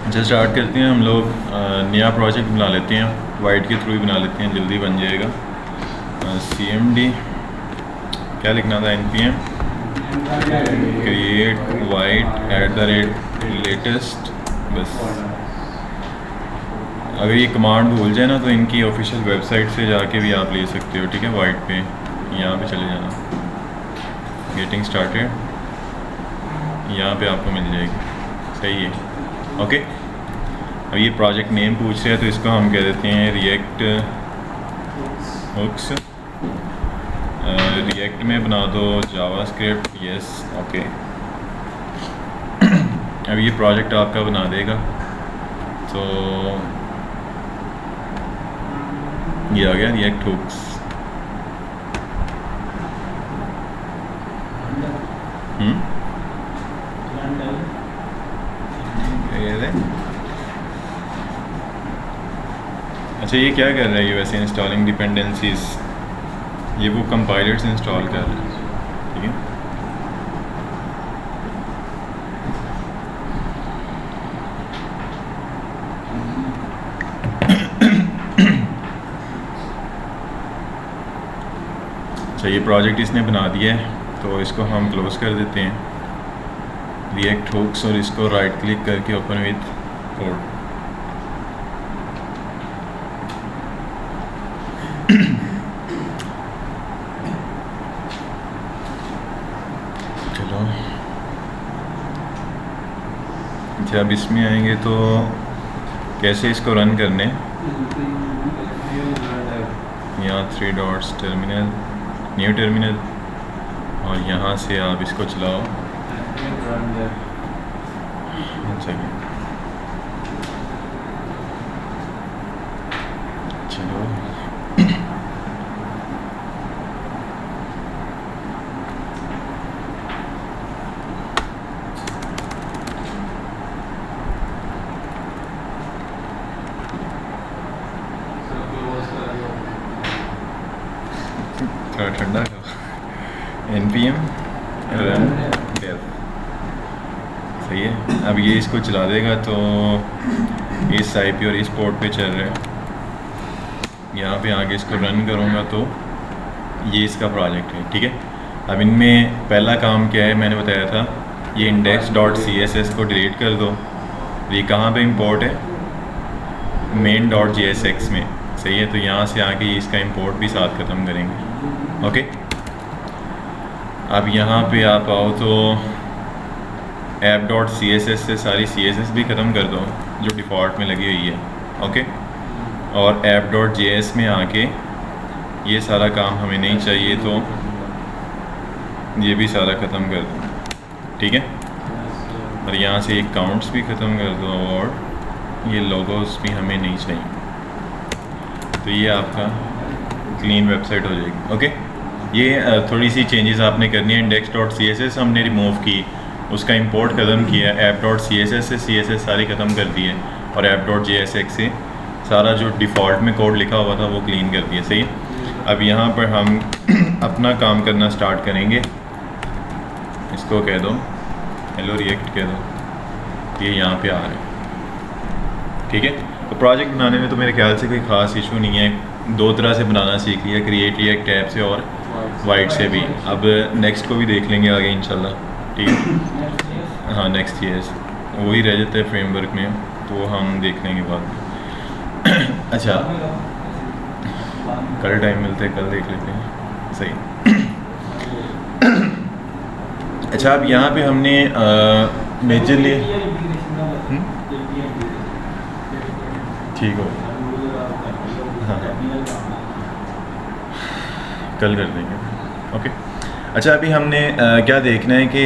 अच्छा स्टार्ट करते हैं हम लोग। नया प्रोजेक्ट बना लेते हैं, वाइट के थ्रू ही बना लेते हैं, जल्दी बन जाएगा। CMD क्या लिखना था, NPM क्रिएट वाइट @latest। बस अगर ये कमांड भूल जाए ना तो इनकी ऑफिशियल वेबसाइट से जाके भी आप ले सकते हो, ठीक है। वाइट पे यहाँ पे चले जाना, गेटिंग स्टार्टेड, यहाँ पे आपको मिल जाएगी। सही है, ओके। अब ये प्रोजेक्ट नेम पूछ रहे हैं तो इसको हम कह देते हैं रिएक्ट हुक्स। रिएक्ट में बना दो जावास्क्रिप्ट, यस, ओके। अब ये प्रोजेक्ट आपका बना देगा, तो ये आ गया रिएक्ट हुक्स। अच्छा ये क्या कर रहा है ये वैसे, इंस्टॉलिंग डिपेंडेंसीज, ये वो कंपाइलर्स इंस्टॉल कर रहा है, ठीक है। अच्छा ये प्रोजेक्ट इसने बना दिया है, तो इसको हम क्लोज कर देते हैं, रिएक्ट हुक्स, और इसको राइट क्लिक करके ओपन विथ कोड। चलो अच्छा अब इसमें आएंगे तो कैसे इसको रन करने, यहाँ 3 डॉट्स, टर्मिनल, न्यू टर्मिनल, और यहाँ से आप इसको चलाओ। चलो थोड़ा ठंडा NPM रन डेव, सही है। अब ये इसको चला देगा तो इस IP और इस पोर्ट पे चल रहा है। यहाँ पे आगे इसको रन करूँगा तो ये इसका प्रोजेक्ट है, ठीक है। अब इनमें पहला काम क्या है, मैंने बताया था, ये index.css को डिलीट कर दो। ये कहाँ पे इंपोर्ट है, main.jsx में, सही है। तो यहाँ से आके इसका इंपोर्ट भी साथ ख़त्म करेंगे, ओके। अब यहाँ पे आप आओ तो app.css से सारी CSS भी ख़त्म कर दो जो डिफ़ॉल्ट में लगी हुई है, ओके। और app.js में आके ये सारा काम हमें नहीं चाहिए तो ये भी सारा ख़त्म कर दो, ठीक है। और यहाँ से एक काउंट्स भी ख़त्म कर दो, और ये लोगोस भी हमें नहीं चाहिए। तो ये आपका क्लीन वेबसाइट हो जाएगी, ओके। ये थोड़ी सी चेंजेस आपने करनी है। index.css हमने रिमूव की, उसका इंपोर्ट ख़त्म किया, app.css से CSS सारी ख़त्म कर दी है, और app.jsx से सारा जो डिफ़ॉल्ट में कोड लिखा हुआ था वो क्लीन कर दिया, सही है। अब यहाँ पर हम अपना काम करना स्टार्ट करेंगे। इसको कह दो हेलो रिएक्ट कह दो, ये यहाँ पे आ रहा है, ठीक है। तो प्रोजेक्ट बनाने में तो मेरे ख्याल से कोई ख़ास इशू नहीं है, दो तरह से बनाना सीख लिया, क्रिएट रिएक्ट टैब से और वाइट से भी। अब नेक्स्ट को भी देख लेंगे आगे इंशाल्लाह, ठीक है। हाँ नेक्स्ट ईयर्स वही रह जाता है फ्रेमवर्क में, तो हम देख लेंगे बाद में। अच्छा कल टाइम मिलते है, कल देख लेते हैं, सही। अच्छा अब यहाँ पे हमने मेजरली ठीक हो, हाँ कल कर देंगे, ओके। अच्छा अभी हमने क्या देखना है कि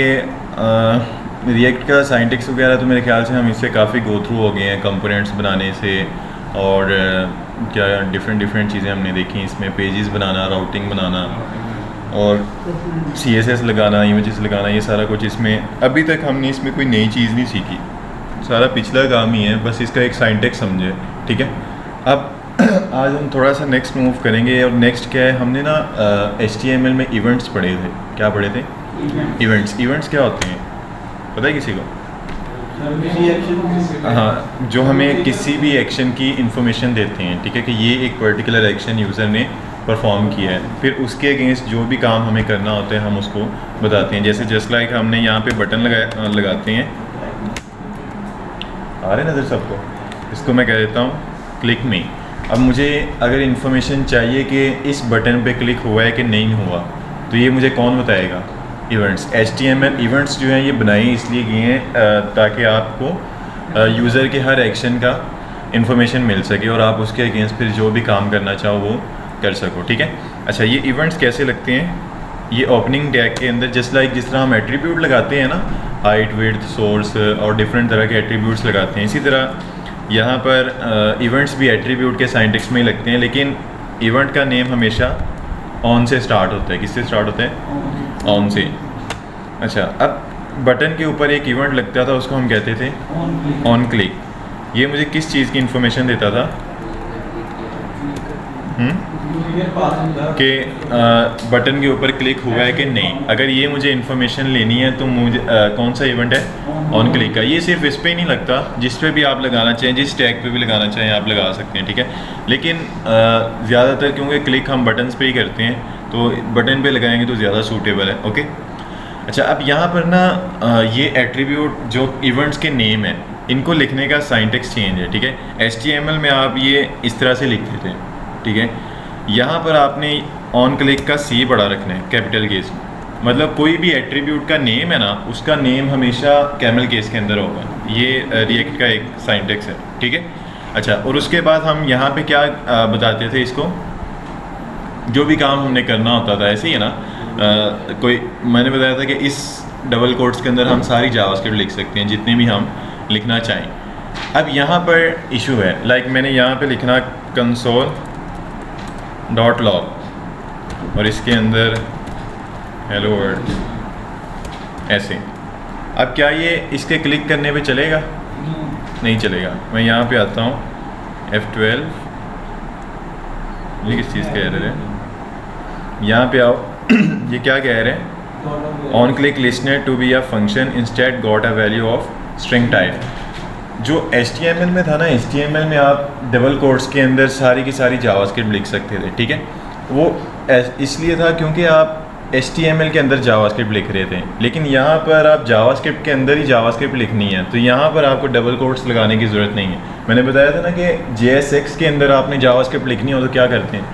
रिएक्ट का साइंटिक्स वगैरह तो मेरे ख्याल से हम इससे काफ़ी गो थ्रू हो गए हैं, कंपोनेंट्स बनाने से, और क्या डिफरेंट चीज़ें हमने देखी इसमें, पेजेस बनाना, राउटिंग बनाना, और CSS लगाना, इमेजेस लगाना, ये सारा कुछ इसमें अभी तक हमने इसमें कोई नई चीज़ नहीं सीखी, सारा पिछला काम ही है, बस इसका एक साइंटिक्स समझे, ठीक है। अब आज हम थोड़ा सा नेक्स्ट मूव करेंगे, और नेक्स्ट क्या है, हमने ना HTML में इवेंट्स पढ़े थे। क्या पढ़े थे? इवेंट्स क्या होते हैं, पता है किसी को? हाँ, जो हमें किसी भी एक्शन की इंफॉर्मेशन देते हैं, ठीक है, कि ये एक पर्टिकुलर एक्शन यूज़र ने परफॉर्म किया है, फिर उसके अगेंस्ट जो भी काम हमें करना होता है हम उसको बताते हैं। जैसे जस्ट लाइक हमने यहाँ पे बटन लगाते हैं, आ रहे नज़र सबको, इसको मैं कह देता हूँ क्लिक मी। अब मुझे अगर इन्फॉर्मेशन चाहिए कि इस बटन पे क्लिक हुआ है कि नहीं हुआ, तो ये मुझे कौन बताएगा? इवेंट्स। HTML इवेंट्स जो हैं ये बनाए इसलिए गए हैं ताकि आपको यूज़र के हर एक्शन का इन्फॉर्मेशन मिल सके और आप उसके अगेंस्ट फिर जो भी काम करना चाहो वो कर सको, ठीक है। अच्छा, ये इवेंट्स कैसे लगते हैं? ये ओपनिंग टैग के अंदर जस्ट लाइक जिस तरह हम एट्रीब्यूट लगाते हैं ना, हाइट, विड्थ, सोर्स और डिफरेंट तरह के एट्रीब्यूट्स लगाते हैं, इसी तरह यहाँ पर इवेंट्स भी एट्रीब्यूट के साइंटिक्स में ही लगते हैं, लेकिन इवेंट का नेम हमेशा ऑन से स्टार्ट होता है। किससे स्टार्ट होता है? ऑन से। अच्छा, अब बटन के ऊपर एक इवेंट लगता था, उसको हम कहते थे ऑन क्लिक। ये मुझे किस चीज़ की इंफॉर्मेशन देता था? कि बटन के ऊपर क्लिक हुआ है कि नहीं। अगर ये मुझे इन्फॉर्मेशन लेनी है तो मुझे कौन सा इवेंट है? ऑन क्लिक का। ये सिर्फ इस पे ही नहीं लगता, जिस पे भी आप लगाना चाहें, जिस टैग पे भी लगाना चाहें आप लगा सकते हैं, ठीक है। लेकिन ज़्यादातर क्योंकि क्लिक हम बटन्स पे ही करते हैं, तो बटन पे लगाएंगे तो ज़्यादा सूटेबल है, ओके। अच्छा, अब यहाँ पर ना ये एट्रीब्यूट जो इवेंट्स के नेम है, इनको लिखने का साइंटेक्स चेंज है, ठीक है। HTML में आप ये इस तरह से लिखते थे, ठीक है। यहाँ पर आपने ऑन क्लिक का C बड़ा रखना है, कैपिटल केस में। मतलब कोई भी एट्रीब्यूट का नेम है ना, उसका नेम हमेशा कैमल केस के अंदर होगा। ये रिएक्ट का एक साइंटेक्स है, ठीक है। अच्छा, और उसके बाद हम यहाँ पे क्या बताते थे इसको, जो भी काम हमने करना होता था, ऐसे ही है ना, कोई मैंने बताया था कि इस डबल कोट्स के अंदर हम सारी जावास्क्रिप्ट लिख सकते हैं, जितने भी हम लिखना चाहें। अब यहाँ पर इशू है, लाइक मैंने यहाँ पे लिखना console.log और इसके अंदर हेलो वर्ल्ड, ऐसे। अब क्या ये इसके क्लिक करने पे चलेगा? नहीं चलेगा। मैं यहाँ पे आता हूँ, F12, ये किस चीज़ कह रहे हैं? यहाँ पे आओ, ये क्या कह रहे हैं? On click listener to be a function instead got a value of string type. जो HTML में था ना, HTML में आप डबल कोट्स के अंदर सारी की सारी जावास्क्रिप्ट लिख सकते थे, ठीक है। वो इसलिए था क्योंकि आप HTML के अंदर जावास्क्रिप्ट लिख रहे थे, लेकिन यहाँ पर आप जावास्क्रिप्ट के अंदर ही जावास्क्रिप्ट लिखनी है, तो यहाँ पर आपको डबल कोट्स लगाने की ज़रूरत नहीं है। मैंने बताया था ना कि JSX के अंदर आपने जावास्क्रिप्ट लिखनी हो तो क्या करते हैं?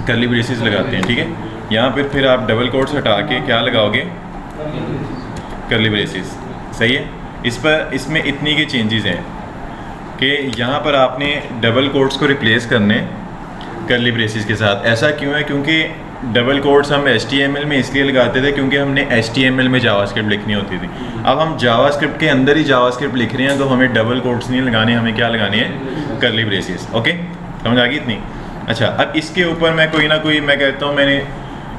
कर्ली ब्रेसेस लगाते हैं, ठीक है। यहाँ पर फिर आप डबल कोट्स हटा के क्या लगाओगे? कर्ली ब्रेसेस, सही है। इसमें इतनी के चेंजेस हैं कि यहाँ पर आपने डबल कोट्स को रिप्लेस करने कर्ली ब्रेसेस के साथ। ऐसा क्यों है? क्योंकि डबल कोट्स हम HTML में इसलिए लगाते थे क्योंकि हमने HTML में जावास्क्रिप्ट लिखनी होती थी। अब हम जावास्क्रिप्ट के अंदर ही जावास्क्रिप्ट लिख रहे हैं, तो हमें डबल कोट्स नहीं लगाने, हमें क्या लगाने हैं? Curly braces, okay. समझ आ गई इतनी? अच्छा, अब इसके ऊपर मैं कोई ना कोई, मैं कहता हूँ मैंने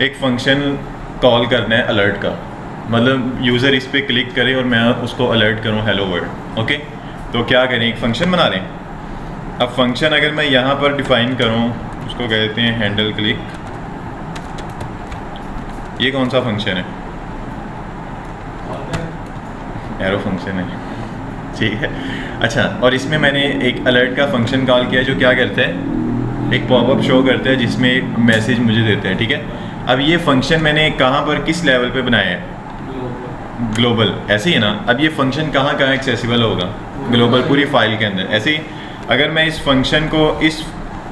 एक फंक्शन कॉल करना है अलर्ट का, मतलब यूज़र इस पर क्लिक करे और मैं उसको अलर्ट करूँ हेलो वर्ल्ड, ओके। तो क्या करें? एक फ़ंक्शन बना लें। अब फंक्शन अगर मैं यहाँ पर डिफ़ाइन करूँ, उसको कहते हैं हैंडल क्लिक। ये कौन सा फंक्शन है? एरो फंक्शन है, ठीक है। अच्छा, और इसमें मैंने एक अलर्ट का फंक्शन कॉल किया जो क्या करता है? एक पॉपअप शो करता है जिसमें एक मैसेज मुझे देता है, ठीक है। अब ये फंक्शन मैंने कहाँ पर, किस लेवल पे बनाया है? ग्लोबल, ऐसे ही है ना। अब ये फंक्शन कहाँ कहाँ एक्सेसिबल होगा? ग्लोबल, पूरी फाइल के अंदर। ऐसे ही अगर मैं इस फंक्शन को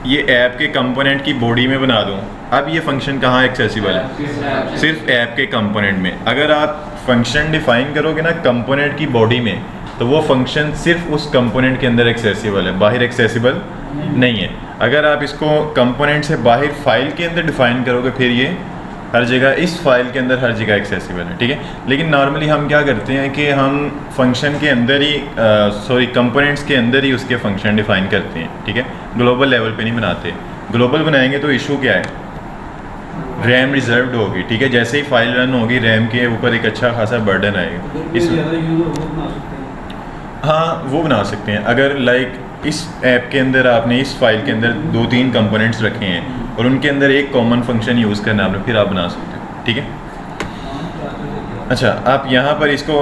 ये ऐप के कंपोनेंट की बॉडी में बना दूँ, अब ये फंक्शन कहाँ एक्सेसिबल है? सिर्फ ऐप के कंपोनेंट में। अगर आप फंक्शन डिफाइन करोगे ना कंपोनेंट की बॉडी में, तो वो फंक्शन सिर्फ उस कंपोनेंट के अंदर एक्सेसिबल है, बाहर एक्सेसिबल नहीं है। अगर आप इसको कंपोनेंट से बाहर फाइल के अंदर डिफाइन करोगे, फिर ये हर जगह, इस फाइल के अंदर हर जगह एक्सेसिबल है, ठीक है। लेकिन नॉर्मली हम क्या करते हैं कि हम फंक्शन के अंदर ही कंपोनेंट्स के अंदर ही उसके फंक्शन डिफाइन करते हैं, ठीक है। ग्लोबल लेवल पे नहीं बनाते। ग्लोबल बनाएंगे तो इशू क्या है? रैम रिजर्व्ड होगी, ठीक है। जैसे ही फाइल रन होगी, रैम के ऊपर एक अच्छा खासा बर्डन आएगा। हाँ, वो बना सकते हैं। अगर लाइक इस ऐप के अंदर आपने, इस फाइल के अंदर 2-3 कंपोनेंट्स रखे हैं और उनके अंदर एक कॉमन फंक्शन यूज़ करना आपने, फिर आप बना सकते हैं, ठीक है। अच्छा, आप यहाँ पर इसको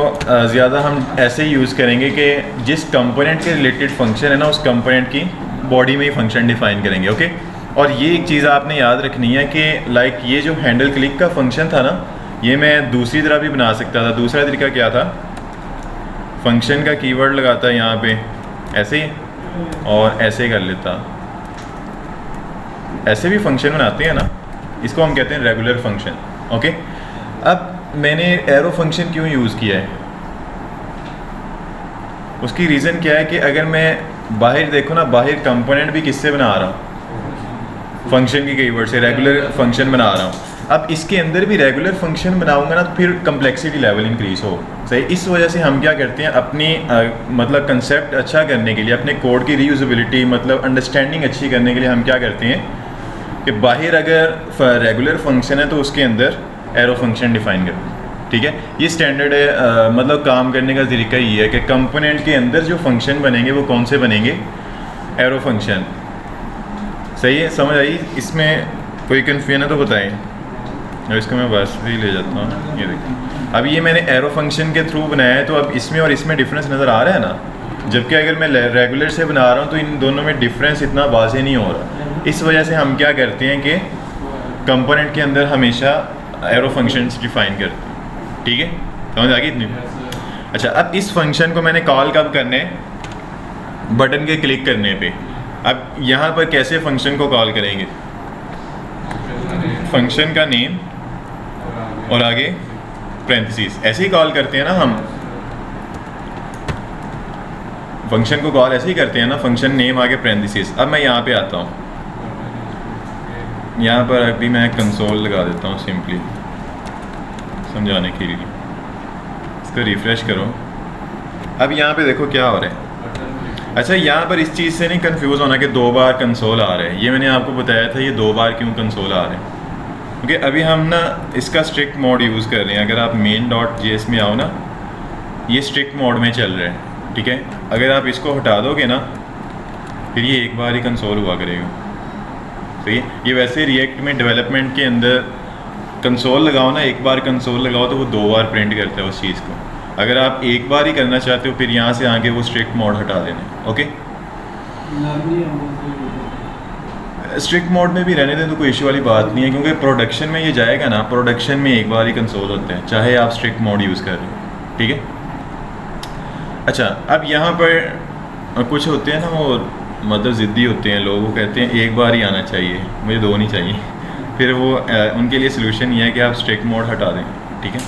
ज़्यादा हम ऐसे ही यूज़ करेंगे कि जिस कंपोनेंट के रिलेटेड फंक्शन है ना, उस कंपोनेंट की बॉडी में ही फंक्शन डिफाइन करेंगे। ओके, और ये एक चीज़ आपने याद रखनी है कि लाइक ये जो हैंडल क्लिक का फंक्शन था ना, ये मैं दूसरी तरह भी बना सकता था। दूसरा तरीका क्या था, फंक्शन का कीवर्ड लगाता यहाँ पे ऐसे ही और ऐसे कर लेता। ऐसे भी फंक्शन बनाते हैं ना, इसको हम कहते हैं रेगुलर फंक्शन। ओके, अब मैंने एरो फंक्शन क्यों यूज़ किया है, उसकी रीज़न क्या है कि अगर मैं बाहर देखो ना, बाहर कंपोनेंट भी किससे बना रहा हूँ, फंक्शन की कीवर्ड से रेगुलर फंक्शन बना रहा हूँ। अब इसके अंदर भी रेगुलर फंक्शन बनाऊंगा ना, तो फिर कम्प्लेक्सिटी लेवल इंक्रीज हो। सही, इस वजह से हम क्या करते हैं, अपनी मतलब कंसेप्ट अच्छा करने के लिए, अपने कोड की रीयूजेबिलिटी मतलब अंडरस्टैंडिंग अच्छी करने के लिए हम क्या करते हैं कि बाहर अगर रेगुलर फंक्शन है तो उसके अंदर एरो फंक्शन डिफाइन करते हैं। ठीक है, ये स्टैंडर्ड है, मतलब काम करने का तरीका ये है कि कंपोनेंट के अंदर जो फंक्शन बनेंगे वो कौन से बनेंगे, एरो फंक्शन। सही है, समझ आई? इसमें कोई कन्फ्यूजन है तो बताएं। अब इसको मैं बस ही ले जाता हूँ। ये देखिए, अब ये मैंने एरो फंक्शन के थ्रू बनाया है, तो अब इसमें और इसमें डिफरेंस नज़र आ रहा है ना, जबकि अगर मैं रेगुलर से बना रहा हूँ तो इन दोनों में डिफरेंस इतना वाज़ेह नहीं हो रहा। इस वजह से हम क्या करते हैं कि कंपोनेंट के अंदर हमेशा एरो फंक्शंस डिफाइन करते हैं। ठीक है, समझ आ गई इतनी? अच्छा, अब इस फंक्शन को मैंने कॉल कब करने, बटन के क्लिक करने पे। अब यहाँ पर कैसे फंक्शन को कॉल करेंगे, फंक्शन का नेम और आगे पैरेंथेसिस, ऐसे ही कॉल करते हैं ना हम फंक्शन को, कॉल ऐसे ही करते हैं ना, फंक्शन नेम आगे पैरेंथेसिस। अब मैं यहाँ पे आता हूँ, यहाँ पर अभी मैं कंसोल लगा देता हूँ सिंपली समझाने के लिए। इसको रिफ़्रेश करो। अब यहाँ पे देखो क्या हो रहा है। अच्छा, यहाँ पर इस चीज़ से नहीं कंफ्यूज होना कि 2 बार कंसोल आ रहा है। ये मैंने आपको बताया था, ये 2 बार क्यों कंसोल आ रहा है, क्योंकि अभी हम ना इसका स्ट्रिक्ट मोड यूज़ कर रहे हैं। अगर आप main.js में आओ ना, ये स्ट्रिक्ट मोड में चल रहा है। ठीक है, अगर आप इसको हटा दोगे ना, फिर ये एक बार ही कंसोल हुआ करेगा। सही है, ये वैसे रिएक्ट में डेवलपमेंट के अंदर कंसोल लगाओ ना, एक बार कंसोल लगाओ तो वो 2 बार प्रिंट करता है उस चीज़ को। अगर आप एक बार ही करना चाहते हो, फिर यहाँ से आके वो स्ट्रिक्ट मोड हटा देना। ओके, स्ट्रिक्ट मोड में भी रहने दें तो कोई इशू वाली बात नहीं है, क्योंकि प्रोडक्शन में ये जाएगा ना, प्रोडक्शन में एक बार ही कंसोल होते हैं, चाहे आप स्ट्रिक्ट मोड यूज़ कर रहे हो। ठीक है, अच्छा, अब यहाँ पर कुछ होते हैं ना, वो मतलब ज़िद्दी होते हैं लोग, वो कहते हैं एक बार ही आना चाहिए, मुझे 2 नहीं चाहिए। फिर वो उनके लिए सोल्यूशन ये है कि आप स्ट्रिक्ट मोड हटा दें। ठीक है,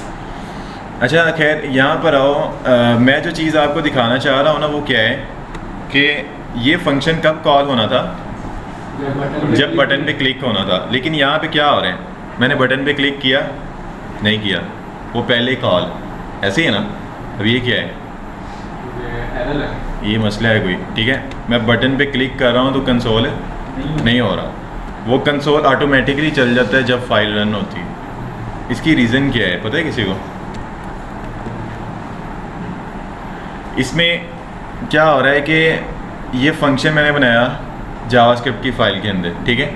अच्छा खैर यहाँ पर आओ। मैं जो चीज़ आपको दिखाना चाह रहा हूँ ना, वो क्या है कि ये फंक्शन कब कॉल होना था, जब बटन पे क्लिक होना था। लेकिन यहाँ पे क्या हो रहा है, मैंने बटन पे क्लिक किया नहीं किया, वो पहले कॉल ऐसे ही है ना। अब ये क्या है, ये मसला है कोई। ठीक है, मैं बटन पे क्लिक कर रहा हूँ तो कंसोल नहीं हो रहा, वो कंसोल ऑटोमेटिकली चल जाता है जब फाइल रन होती है। इसकी रीज़न क्या है पता है किसी को? इसमें क्या हो रहा है कि ये फंक्शन मैंने बनाया जावास्क्रिप्ट की फ़ाइल के अंदर। ठीक है,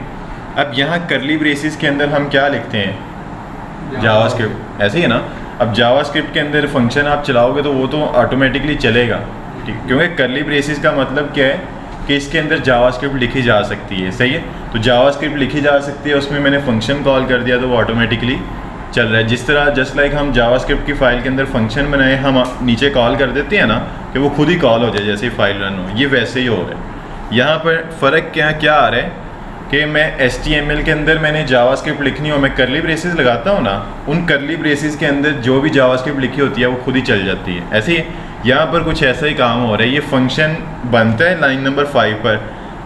अब यहाँ करली ब्रेसिस के अंदर हम क्या लिखते हैं, जावास्क्रिप्ट, ऐसे ही है ना। अब जावास्क्रिप्ट के अंदर फंक्शन आप चलाओगे तो वो तो ऑटोमेटिकली चलेगा, ठीक, क्योंकि करली ब्रेसिस का मतलब क्या है कि इसके अंदर जावास्क्रिप्ट लिखी जा सकती है। सही है, तो जावास्क्रिप्ट लिखी जा सकती है, उसमें मैंने फंक्शन कॉल कर दिया तो वो ऑटोमेटिकली चल रहा है। जिस तरह जस्ट लाइक हम जावास्क्रिप्ट की फ़ाइल के अंदर फंक्शन बनाए, हम नीचे कॉल कर देते हैं ना कि वो खुद ही कॉल हो जाए जैसे ही फाइल रन हो, ये वैसे ही हो रहा है। यहाँ पर फ़र्क क्या आ रहा है कि मैं HTML के अंदर मैंने जावास्क्रिप्ट लिखनी हो, मैं करली ब्रेसिस लगाता हूँ ना, उन करली ब्रेसिस के अंदर जो भी जावास्क्रिप्ट लिखी होती है वो खुद ही चल जाती है। ऐसे ही यहाँ पर कुछ ऐसा ही काम हो रहा है। ये फंक्शन बनता है लाइन नंबर 5 पर,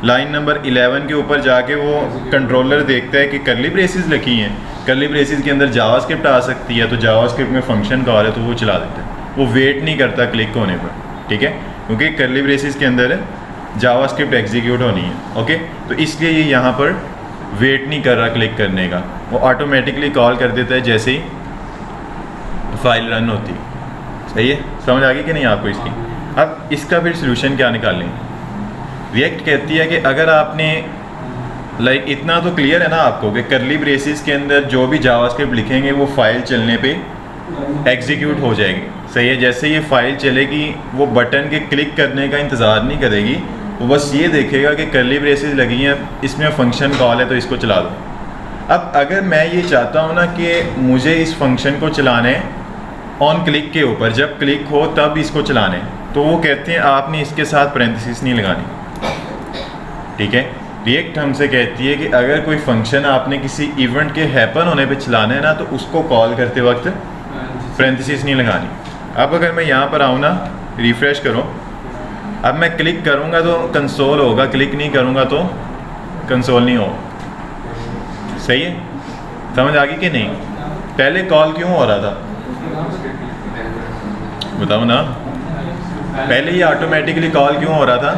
लाइन नंबर 11 के ऊपर जाके वो कंट्रोलर देखता है कि करली ब्रेसिस लिखी हैं, करली ब्रेसिस के अंदर जावास्क्रिप्ट आ सकती है, तो जावास्क्रिप्ट में फंक्शन कॉल है तो वो चला देता है, वो वेट नहीं करता क्लिक होने पर। ठीक है, क्योंकि करली ब्रेसिस के अंदर जावास्क्रिप्ट एग्जीक्यूट होनी है। ओके, तो इसलिए ये यहाँ पर वेट नहीं कर रहा क्लिक करने का, वो ऑटोमेटिकली कॉल कर देता है जैसे ही फाइल रन होती है। सही है, समझ आ गई कि नहीं आपको इसकी? अब इसका फिर सोल्यूशन क्या निकालें? रिएक्ट कहती है कि अगर आपने लाइक इतना तो क्लियर है ना आपको कि करली ब्रेसिस के अंदर जो भी जावास्क्रिप्ट लिखेंगे वो फाइल चलने पे एग्जीक्यूट हो जाएगी। सही है, जैसे ये फ़ाइल चलेगी वो बटन के क्लिक करने का इंतज़ार नहीं करेगी, वो बस ये देखेगा कि कर्ली ब्रेसेस लगी हैं, इसमें फंक्शन कॉल है तो इसको चला दो। अब अगर मैं ये चाहता हूँ ना कि मुझे इस फंक्शन को चलाने ऑन क्लिक के ऊपर, जब क्लिक हो तब इसको चलाने, तो वो कहते हैं आपने इसके साथ पैरेंथेसिस नहीं लगानी। ठीक है, रिएक्ट हमसे कहती है कि अगर कोई फंक्शन आपने किसी इवेंट के हैपन होने पे चलाना है ना, तो उसको कॉल करते वक्त पैरेंथेसिस नहीं लगानी। अब अगर मैं यहाँ पर आऊँ ना, रिफ़्रेश करो, अब मैं क्लिक करूँगा तो कंसोल होगा, क्लिक नहीं करूँगा तो कंसोल नहीं होगा। सही है, समझ आ गई कि नहीं? पहले कॉल क्यों हो रहा था बताओ ना, पहले ये ऑटोमेटिकली कॉल क्यों हो रहा था?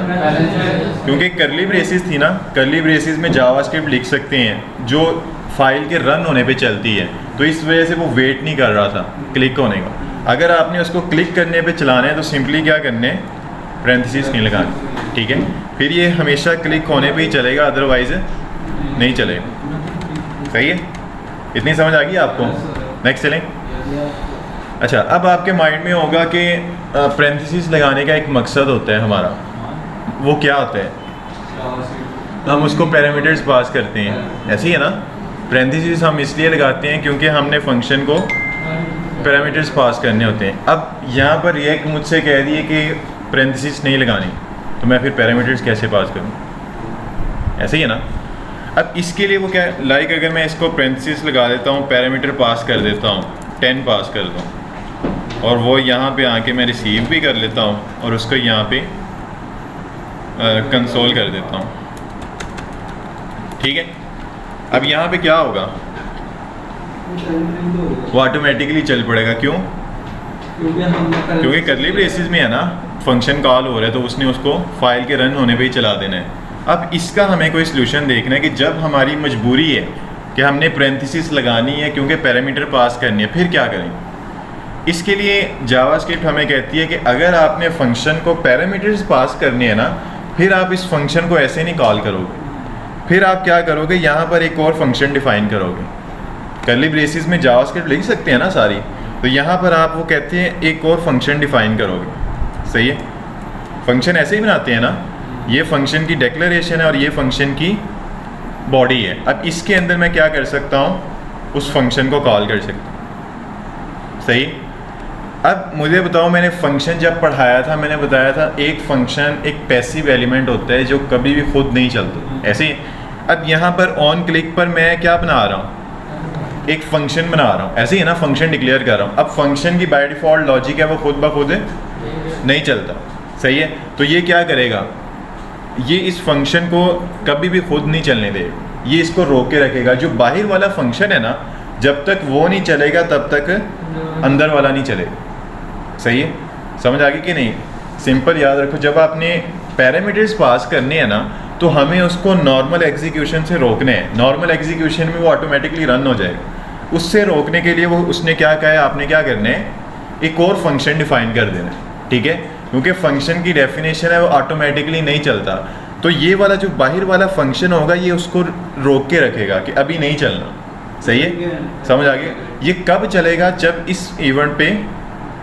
क्योंकि कर्ली ब्रेसेस थी ना, कर्ली ब्रेसेस में जावास्क्रिप्ट लिख सकते हैं जो फाइल के रन होने पे चलती है, तो इस वजह से वो वेट नहीं कर रहा था क्लिक होने का। अगर आपने उसको क्लिक करने पे चलाना है तो सिंपली क्या करने, पैरेंथेसिस नहीं लगानी। ठीक है, फिर ये हमेशा क्लिक होने पे ही चलेगा, अदरवाइज नहीं चलेगा। सही है, इतनी समझ आ गई आपको? नेक्स्ट चलें। अच्छा, अब आपके माइंड में होगा कि पैरेंथेसिस लगाने का एक मकसद होता है हमारा, वो क्या होता है? हम उसको पैरामीटर्स पास करते हैं, ऐसे ही है ना। पैरेंथेसिस हम इसलिए लगाते हैं क्योंकि हमने फंक्शन को पैरामीटर्स पास करने होते हैं। अब यहाँ पर रिएक्ट मुझसे कह रही है कि पैरेंथेसिस नहीं लगानी, तो मैं फिर पैरामीटर्स कैसे पास करूँ? ऐसे ही है ना। अब इसके लिए वो क्या, लाइक अगर मैं इसको पैरेंथेसिस लगा देता हूँ, पैरामीटर पास कर देता हूँ, 10 पास कर दूँ, और वो यहाँ पे आके मैं रिसीव भी कर लेता हूँ और उसको यहाँ पे कंसोल कर देता हूँ। ठीक है, अब यहाँ पे क्या होगा, वो ऑटोमेटिकली चल पड़ेगा। क्यों? क्योंकि कर्ली ब्रेसेस में है ना, फंक्शन कॉल हो रहा है तो उसने उसको फाइल के रन होने पे ही चला देना है। अब इसका हमें कोई सलूशन देखना है कि जब हमारी मजबूरी है कि हमने पैरेंथेसिस लगानी है क्योंकि पैरामीटर पास करनी है, फिर क्या करें? इसके लिए जावास्क्रिप्ट हमें कहती है कि अगर आपने फंक्शन को पैरामीटर्स पास करने हैं ना, फिर आप इस फंक्शन को ऐसे नहीं कॉल करोगे, फिर आप क्या करोगे, यहाँ पर एक और फंक्शन डिफाइन करोगे। कर्ली ब्रेसेस में जावास्क्रिप्ट लिख सकते हैं ना सारी, तो यहाँ पर आप वो कहते हैं एक और फंक्शन डिफाइन करोगे। सही है, फंक्शन ऐसे ही बनाते हैं ना, ये फंक्शन की डिक्लेरेशन है और ये फंक्शन की बॉडी है। अब इसके अंदर मैं क्या कर सकता हूँ, उस फंक्शन को कॉल कर सकता हूँ। सही। अब मुझे बताओ, मैंने फंक्शन जब पढ़ाया था मैंने बताया था एक फंक्शन एक पैसिव एलिमेंट होता है जो कभी भी खुद नहीं चलता, ऐसे ही। अब यहाँ पर ऑन क्लिक पर मैं क्या बना रहा हूँ, एक फंक्शन बना रहा हूँ, ऐसे ही ना, फंक्शन डिक्लेयर कर रहा हूँ। अब फंक्शन की बाय डिफ़ॉल्ट लॉजिक है वो खुद ब खुद नहीं चलता। सही है, तो ये क्या करेगा, ये इस फंक्शन को कभी भी खुद नहीं चलने देगा, ये इसको रोक के रखेगा। जो बाहर वाला फंक्शन है ना, जब तक वो नहीं चलेगा तब तक अंदर वाला नहीं चलेगा। सही है, समझ आ गई कि नहीं? सिंपल याद रखो, जब आपने पैरामीटर्स पास करने हैं ना, तो हमें उसको नॉर्मल एग्जीक्यूशन से रोकने हैं। नॉर्मल एग्जीक्यूशन में वो ऑटोमेटिकली रन हो जाएगा। उससे रोकने के लिए वो उसने क्या कहा है, आपने क्या करना है, एक और फंक्शन डिफाइन कर देना है। ठीक है, क्योंकि फंक्शन की डेफिनेशन है वो ऑटोमेटिकली नहीं चलता, तो ये वाला जो बाहर वाला फंक्शन होगा ये उसको रोक के रखेगा कि अभी नहीं चलना। सही है, समझ आ गया? ये कब चलेगा, जब इस इवेंट पे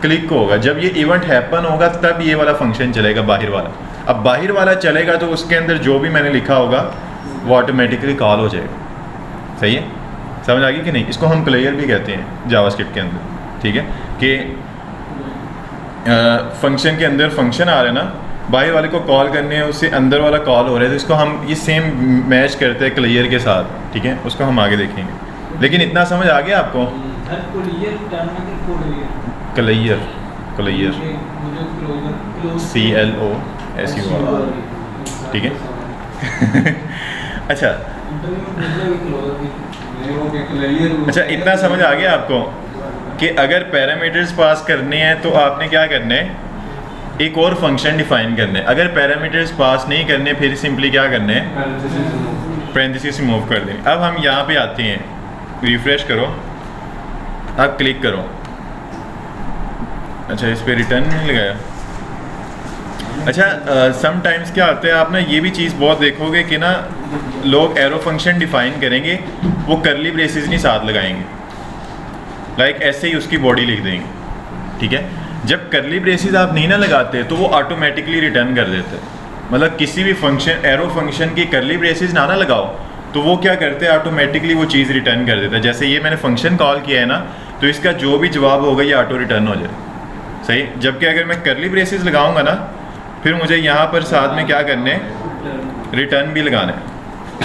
क्लिक होगा, जब ये इवेंट हैपन होगा तब ये वाला फंक्शन चलेगा, बाहर वाला। अब बाहर वाला चलेगा तो उसके अंदर जो भी मैंने लिखा होगा वो ऑटोमेटिकली कॉल हो जाएगा। सही है, समझ आ गई कि नहीं? इसको हम प्लेयर भी कहते हैं जावास्क्रिप्ट के अंदर। ठीक है, कि फंक्शन के अंदर फंक्शन आ रहा है ना, बाहर वाले को कॉल करने हैं, उससे अंदर वाला कॉल हो रहा है, तो इसको हम ये सेम मैच करते हैं क्लियर के साथ। ठीक है, उसको हम आगे देखेंगे, लेकिन इतना समझ आ गया आपको? Clear, clear, CLOSUR। ठीक है। अच्छा, इतना समझ आ गया आपको कि अगर पैरामीटर्स पास करने हैं तो आपने क्या करना है, एक और फंक्शन डिफाइन करना है। अगर पैरामीटर्स पास नहीं करने फिर सिंपली क्या करना है, पैरेंथेसिस रिमूव कर दें। अब हम यहाँ पे आते हैं, रिफ्रेश करो, अब क्लिक करो। अच्छा, इस पर रिटर्न नहीं लगाया। अच्छा, समटाइम्स क्या होता है, आप ना ये भी चीज़ बहुत देखोगे कि ना लोग एरो फंक्शन डिफाइन करेंगे, वो कर्ली ब्रेसेस नहीं साथ लगाएंगे। लाइक ऐसे ही उसकी बॉडी लिख देंगे, ठीक है। जब करली ब्रेसेस आप नहीं ना लगाते तो वो ऑटोमेटिकली रिटर्न कर देते हैं, मतलब किसी भी फंक्शन एरो फंक्शन की करली ब्रेसेस ना लगाओ तो वो क्या करते हैं, ऑटोमेटिकली वो चीज़ रिटर्न कर देता है। जैसे ये मैंने फंक्शन कॉल किया है ना, तो इसका जो भी जवाब होगा ये ऑटो रिटर्न हो जाए, सही। जबकि अगर मैं करली ब्रेसेस लगाऊंगा ना, फिर मुझे यहाँ पर साथ में क्या करने, रिटर्न भी लगाना है,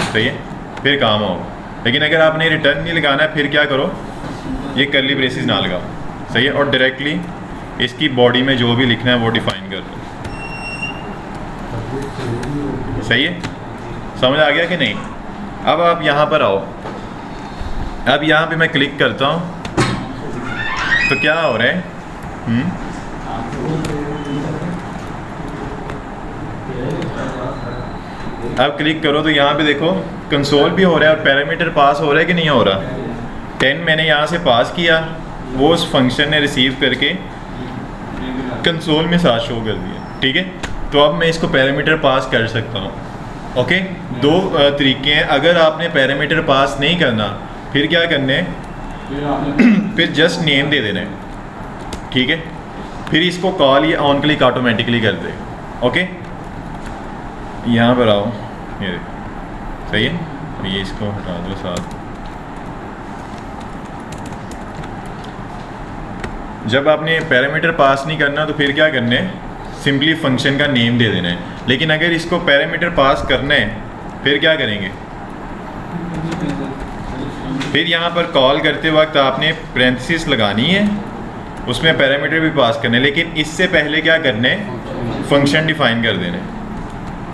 सही है, फिर काम होगा। लेकिन अगर आपने रिटर्न नहीं लगाना है, फिर क्या करो, ये करली ब्रेसेस ना लगाओ, सही है, और डायरेक्टली इसकी बॉडी में जो भी लिखना है वो डिफाइन कर दो, सही है। समझ आ गया कि नहीं? अब आप यहाँ पर आओ, अब यहाँ पे मैं क्लिक करता हूँ तो क्या हो रहा है, अब क्लिक करो तो यहाँ पे देखो कंसोल भी हो रहा है और पैरामीटर पास हो रहा है कि नहीं हो रहा। 10 मैंने यहाँ से पास किया, वो उस फंक्शन ने रिसीव करके कंसोल में साथ शो कर दिया, ठीक है। तो अब मैं इसको पैरामीटर पास कर सकता हूँ, ओके। दो तरीके हैं, अगर आपने पैरामीटर पास नहीं करना फिर क्या करने, फिर जस्ट नेम दे देना, ठीक है। फिर इसको कॉल ये ऑन क्लिक ऑटोमेटिकली कर दे, ओके। यहाँ पर आओ, ये देखो, सही है। ये इसको हटा दो साथ। जब आपने पैरामीटर पास नहीं करना तो फिर क्या करना है, सिंपली फंक्शन का नेम दे देना है। लेकिन अगर इसको पैरामीटर पास करना है फिर क्या करेंगे, फिर यहाँ पर कॉल करते वक्त आपने पैरेंथेसिस लगानी है, उसमें पैरामीटर भी पास करने, लेकिन इससे पहले क्या करना है, फंक्शन डिफाइन कर देना है,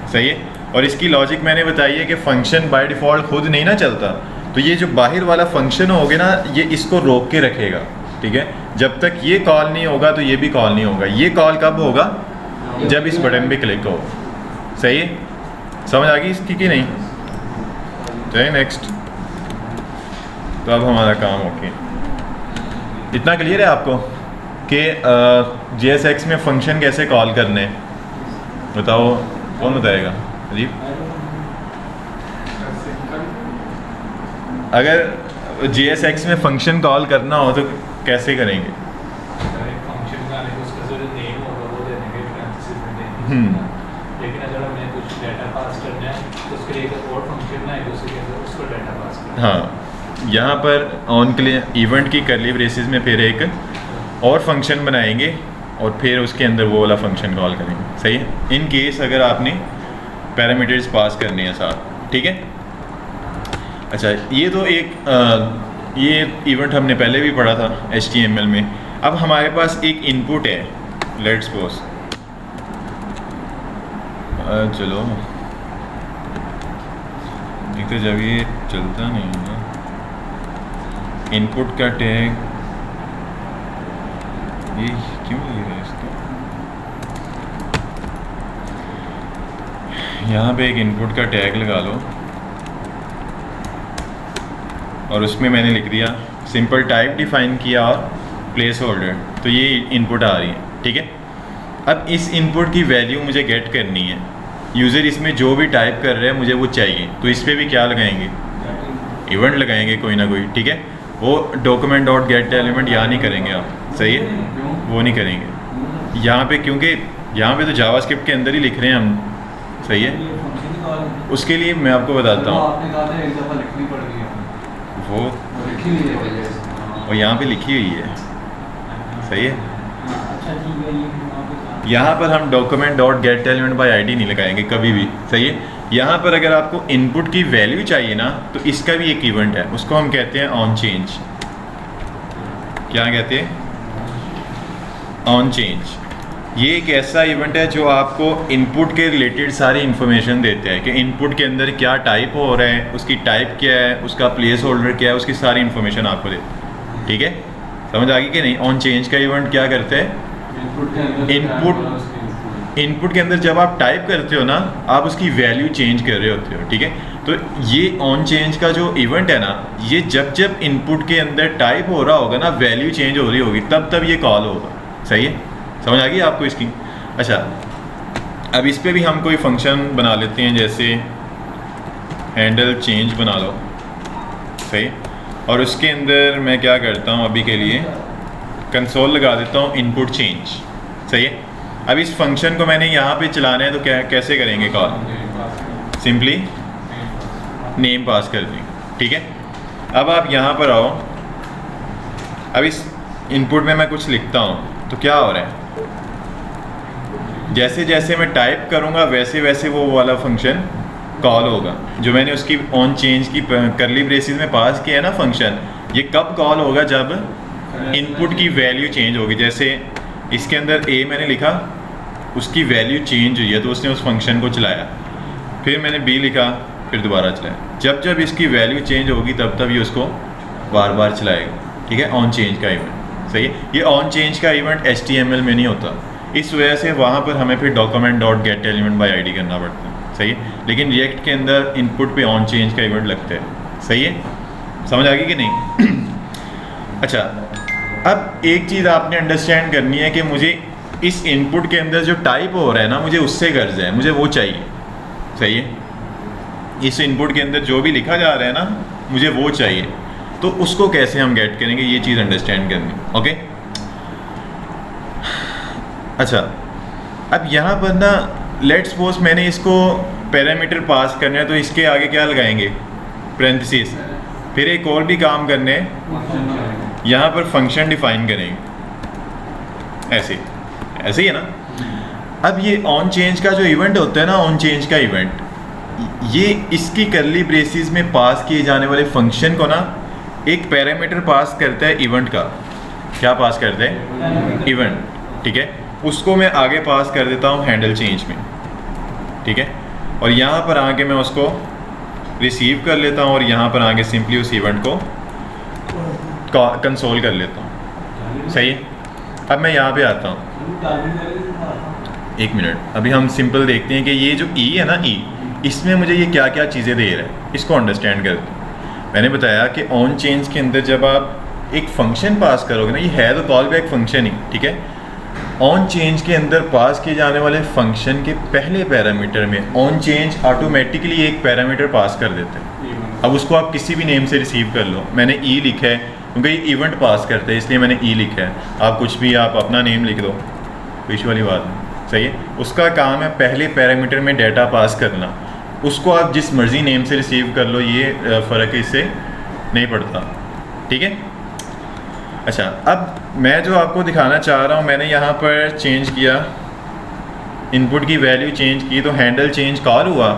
सही है। और इसकी लॉजिक मैंने बताई है कि फंक्शन बाय डिफ़ॉल्ट खुद नहीं ना चलता, तो ये जो बाहर वाला फंक्शन होगा ना, ये इसको रोक के रखेगा, ठीक है। जब तक ये कॉल नहीं होगा तो ये भी कॉल नहीं होगा। ये कॉल कब होगा, जब इस बटन पे क्लिक हो, सही है। समझ आ गई इसकी कि नहीं? चलिए नेक्स्ट। तो अब हमारा काम ओके, इतना क्लियर है आपको कि JSX में फंक्शन कैसे कॉल करने, बताओ कौन बताएगा? अजीब, अगर JSX में फंक्शन कॉल करना हो तो कैसे करेंगे? लेकिन अगर हमें कुछ डाटा पास करना है तो उसके लिए एक और फंक्शन है उसके अंदर उसको डाटा पास करना है। हाँ, यहाँ पर ऑन क्लिक इवेंट की करली ब्रेसेस में फिर एक और फंक्शन बनाएंगे और फिर उसके अंदर वो वाला फंक्शन कॉल करेंगे, सही है। इन केस अगर आपने पैरामीटर्स पास करने हैं साथ, ठीक है। अच्छा, ये तो एक ये इवेंट हमने पहले भी पढ़ा था HTML में। अब हमारे पास एक इनपुट है, लेट्स सपोज, चलो एक तो जब ये चलता नहीं है ना, इनपुट का टैग ये क्यों लग रहा है इसका, यहाँ पे एक इनपुट का टैग लगा लो और उसमें मैंने लिख दिया सिंपल टाइप डिफाइन किया और प्लेस होल्डर, तो ये इनपुट आ रही है, ठीक है। अब इस इनपुट की वैल्यू मुझे गेट करनी है, यूज़र इसमें जो भी टाइप कर रहे हैं मुझे वो चाहिए, तो इस पर भी क्या लगाएंगे, इवेंट लगाएंगे कोई ना कोई, ठीक है। वो डॉक्यूमेंट डॉट गेट एलिमेंट यहाँ नहीं करेंगे आप, सही है, वो नहीं करेंगे यहाँ पे, क्योंकि यहाँ पे तो जावास्क्रिप्ट के अंदर ही लिख रहे हैं हम, सही है। उसके लिए मैं आपको बताता हूँ, वो यहाँ पे लिखी हुई है, सही है। यहाँ पर हम document dot gate element by ID नहीं लगाएंगे कभी भी, सही है। यहाँ पर अगर आपको इनपुट की वैल्यू चाहिए ना, तो इसका भी एक इवेंट है, उसको हम कहते हैं ऑन चेंज। क्या कहते हैं? On change. ये एक ऐसा इवेंट है जो आपको इनपुट के रिलेटेड सारी इन्फॉर्मेशन देता है कि इनपुट के अंदर क्या टाइप हो रहा है, उसकी टाइप क्या है, उसका प्लेस होल्डर क्या है, उसकी सारी इन्फॉर्मेशन आपको देता है, ठीक है। समझ आ गई कि नहीं? ऑन चेंज का इवेंट क्या करते हैं, इनपुट के अंदर जब आप टाइप करते हो ना, आप उसकी वैल्यू चेंज कर रहे होते हो, ठीक है। तो ये ऑन चेंज का जो इवेंट है ना, ये जब जब इनपुट के अंदर टाइप हो रहा होगा ना, वैल्यू चेंज हो रही होगी, तब तब ये कॉल होगा, सही है। समझ आ गई आपको इसकी? अच्छा, अब इस पे भी हम कोई फंक्शन बना लेते हैं, जैसे हैंडल चेंज बना लो, सही। और उसके अंदर मैं क्या करता हूँ अभी के लिए कंसोल लगा देता हूँ इनपुट चेंज। सही है। अब इस फंक्शन को मैंने यहाँ पे चलाना है तो क्या कैसे करेंगे कॉल? सिंपली नेम पास कर देंगे। ठीक है। अब आप यहाँ पर आओ, अब इस इनपुट में मैं कुछ लिखता हूँ तो क्या हो रहा है, जैसे जैसे मैं टाइप करूँगा वैसे वैसे वो वाला फंक्शन कॉल होगा जो मैंने उसकी ऑन चेंज की करली ब्रेसिस में पास किया है ना फंक्शन। ये कब कॉल होगा? जब इनपुट की वैल्यू चेंज होगी। जैसे इसके अंदर a मैंने लिखा, उसकी वैल्यू चेंज हुई है तो उसने उस फंक्शन को चलाया, फिर मैंने b लिखा, फिर दोबारा चलाया। जब जब इसकी वैल्यू चेंज होगी तब तब ये उसको बार बार चलाएगा। ठीक है। ऑन चेंज का इवेंट। सही है। ये ऑन चेंज का इवेंट HTML में नहीं होता, इस वजह से वहाँ पर हमें फिर document dot gate element by ID करना पड़ता है। सही है। लेकिन रिएक्ट के अंदर इनपुट पे ऑन चेंज का इवेंट लगता है। सही है। समझ आ गई कि नहीं? अच्छा, अब एक चीज़ आपने अंडरस्टैंड करनी है कि मुझे इस इनपुट के अंदर जो टाइप हो रहा है ना, मुझे उससे गर्ज है, मुझे वो चाहिए। सही है। इस इनपुट के अंदर जो भी लिखा जा रहा है ना, मुझे वो चाहिए। तो उसको कैसे हम गेट करेंगे, ये चीज़ अंडरस्टैंड करनी। ओके। अच्छा, अब यहाँ पर ना लेट्स सपोज मैंने इसको पैरामीटर पास करना है तो इसके आगे क्या लगाएंगे? पैरेंथेसिस। फिर एक और भी काम करने हैं, यहाँ पर फंक्शन डिफाइन करेंगे, ऐसे ऐसे ही है ना। अब ये ऑन चेंज का जो इवेंट होता है ना, ऑन चेंज का इवेंट, ये इसकी करली ब्रेसिस में पास किए जाने वाले फंक्शन को ना एक पैरामीटर पास करता है इवेंट का। क्या पास करते हैं? इवेंट। ठीक है। उसको मैं आगे पास कर देता हूँ हैंडल चेंज में। ठीक है। और यहाँ पर आके मैं उसको रिसीव कर लेता हूँ और यहाँ पर आके सिंपली उस इवेंट को कंसोल कर लेता हूँ। सही है। अब मैं यहाँ पे आता हूँ, एक मिनट, अभी हम सिंपल देखते हैं कि ये जो ई है ना, ई, इसमें मुझे ये क्या क्या चीज़ें दे रहा है, इसको अंडरस्टैंड करते हैं। मैंने बताया कि ऑन चेंज के अंदर जब आप एक फंक्शन पास करोगे ना, ये है तो कॉल बैक फंक्शन ही। ठीक है। ऑन चेंज के अंदर पास किए जाने वाले फंक्शन के पहले पैरामीटर में ऑन चेंज ऑटोमेटिकली एक पैरामीटर पास कर देते हैं। अब उसको आप किसी भी नेम से रिसीव कर लो। मैंने ई लिखा है क्योंकि ये इवेंट पास करते हैं, इसलिए मैंने ई लिखा है। आप कुछ भी आप अपना नेम लिख दो, कोई वाली बात नहीं। सही है। उसका काम है पहले पैरामीटर में डाटा पास करना। उसको आप जिस मर्जी नेम से रिसीव कर लो, ये फ़र्क इससे नहीं पड़ता। ठीक है। अच्छा, अब मैं जो आपको दिखाना चाह रहा हूँ, मैंने यहाँ पर चेंज किया, इनपुट की वैल्यू चेंज की तो हैंडल चेंज कॉल हुआ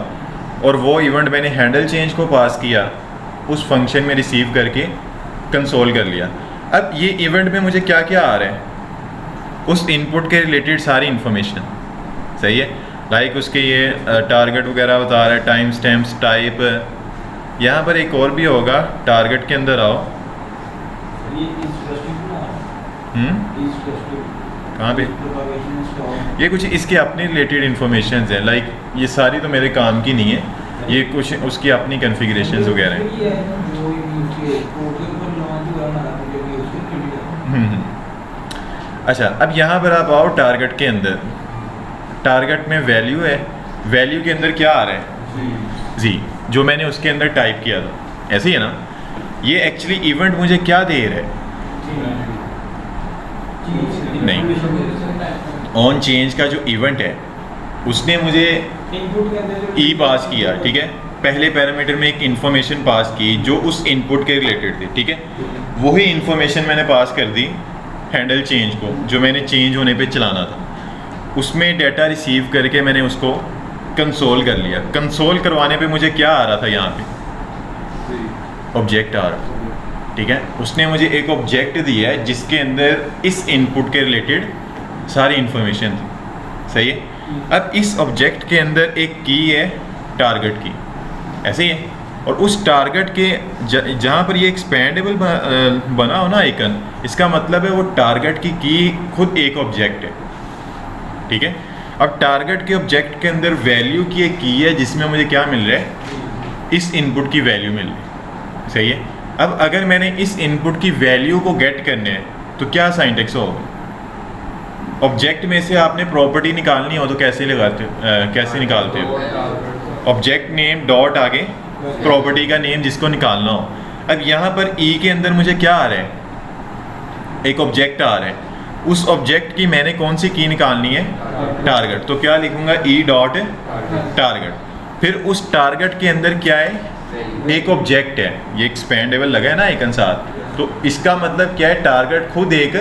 और वो इवेंट मैंने हैंडल चेंज को पास किया, उस फंक्शन में रिसीव करके कंसोल कर लिया। अब ये इवेंट में मुझे क्या क्या आ रहा है? उस इनपुट के रिलेटेड सारी इन्फॉर्मेशन। सही है। लाइक उसके ये टारगेट वगैरह बता रहा है, टाइम स्टैम्प्स, टाइप। यहाँ पर एक और भी होगा, टारगेट के अंदर आओ। कहाँ पे? ये कुछ इसके अपने रिलेटेड इन्फॉर्मेशन है। लाइक ये सारी तो मेरे काम की नहीं है, ये कुछ उसकी अपनी कन्फिगरेशंस वगैरह हैं। अच्छा, अब यहाँ पर आप आओ टारगेट के अंदर। टारगेट में वैल्यू है, वैल्यू के अंदर क्या आ रहा है? जी, जो मैंने उसके अंदर टाइप किया था। ऐसे ही है ना। ये एक्चुअली इवेंट मुझे क्या दे रहा है? नहीं, ऑन चेंज का जो इवेंट है उसने मुझे ई पास किया। ठीक है। पहले पैरामीटर में एक इन्फॉर्मेशन पास की जो उस इनपुट के रिलेटेड थी। ठीक है। वही इन्फॉर्मेशन मैंने पास कर दी हैंडल चेंज को, जो मैंने चेंज होने पे चलाना था। उसमें डाटा रिसीव करके मैंने उसको कंसोल कर लिया। कंसोल करवाने पे मुझे क्या आ रहा था? यहाँ पे ऑब्जेक्ट आ रहा था। ठीक है। उसने मुझे एक ऑब्जेक्ट दिया है जिसके अंदर इस इनपुट के रिलेटेड सारी इन्फॉर्मेशन थी। सही है। अब इस ऑब्जेक्ट के अंदर एक की है टारगेट की, ऐसे ही है। और उस टारगेट के जहाँ पर ये एक्सपेंडेबल बना हो ना आइकन, इसका मतलब है वो टारगेट की खुद एक ऑब्जेक्ट है। ठीक है। अब टारगेट के ऑब्जेक्ट के अंदर वैल्यू की एक की है जिसमें मुझे क्या मिल रहा है? इस इनपुट की वैल्यू मिल रही है। सही है। अब अगर मैंने इस इनपुट की वैल्यू को गेट करने है तो क्या सिंटैक्स होगा? ऑब्जेक्ट में से आपने प्रॉपर्टी निकालनी हो तो कैसे लगाते हो, कैसे निकालते हो? ऑब्जेक्ट नेम डॉट आगे प्रॉपर्टी का नेम जिसको निकालना हो। अब यहाँ पर ई के अंदर मुझे क्या आ रहा है, एक ऑब्जेक्ट आ रहा है, उस ऑब्जेक्ट की मैंने कौन सी की निकालनी है, टारगेट। तो क्या लिखूंगा, ई डॉट टारगेट। फिर उस टारगेट के अंदर क्या है, एक ऑब्जेक्ट है, ये एक्सपेंडेबल लगा है ना आइकन साथ, तो इसका मतलब क्या है, टारगेट खुद एक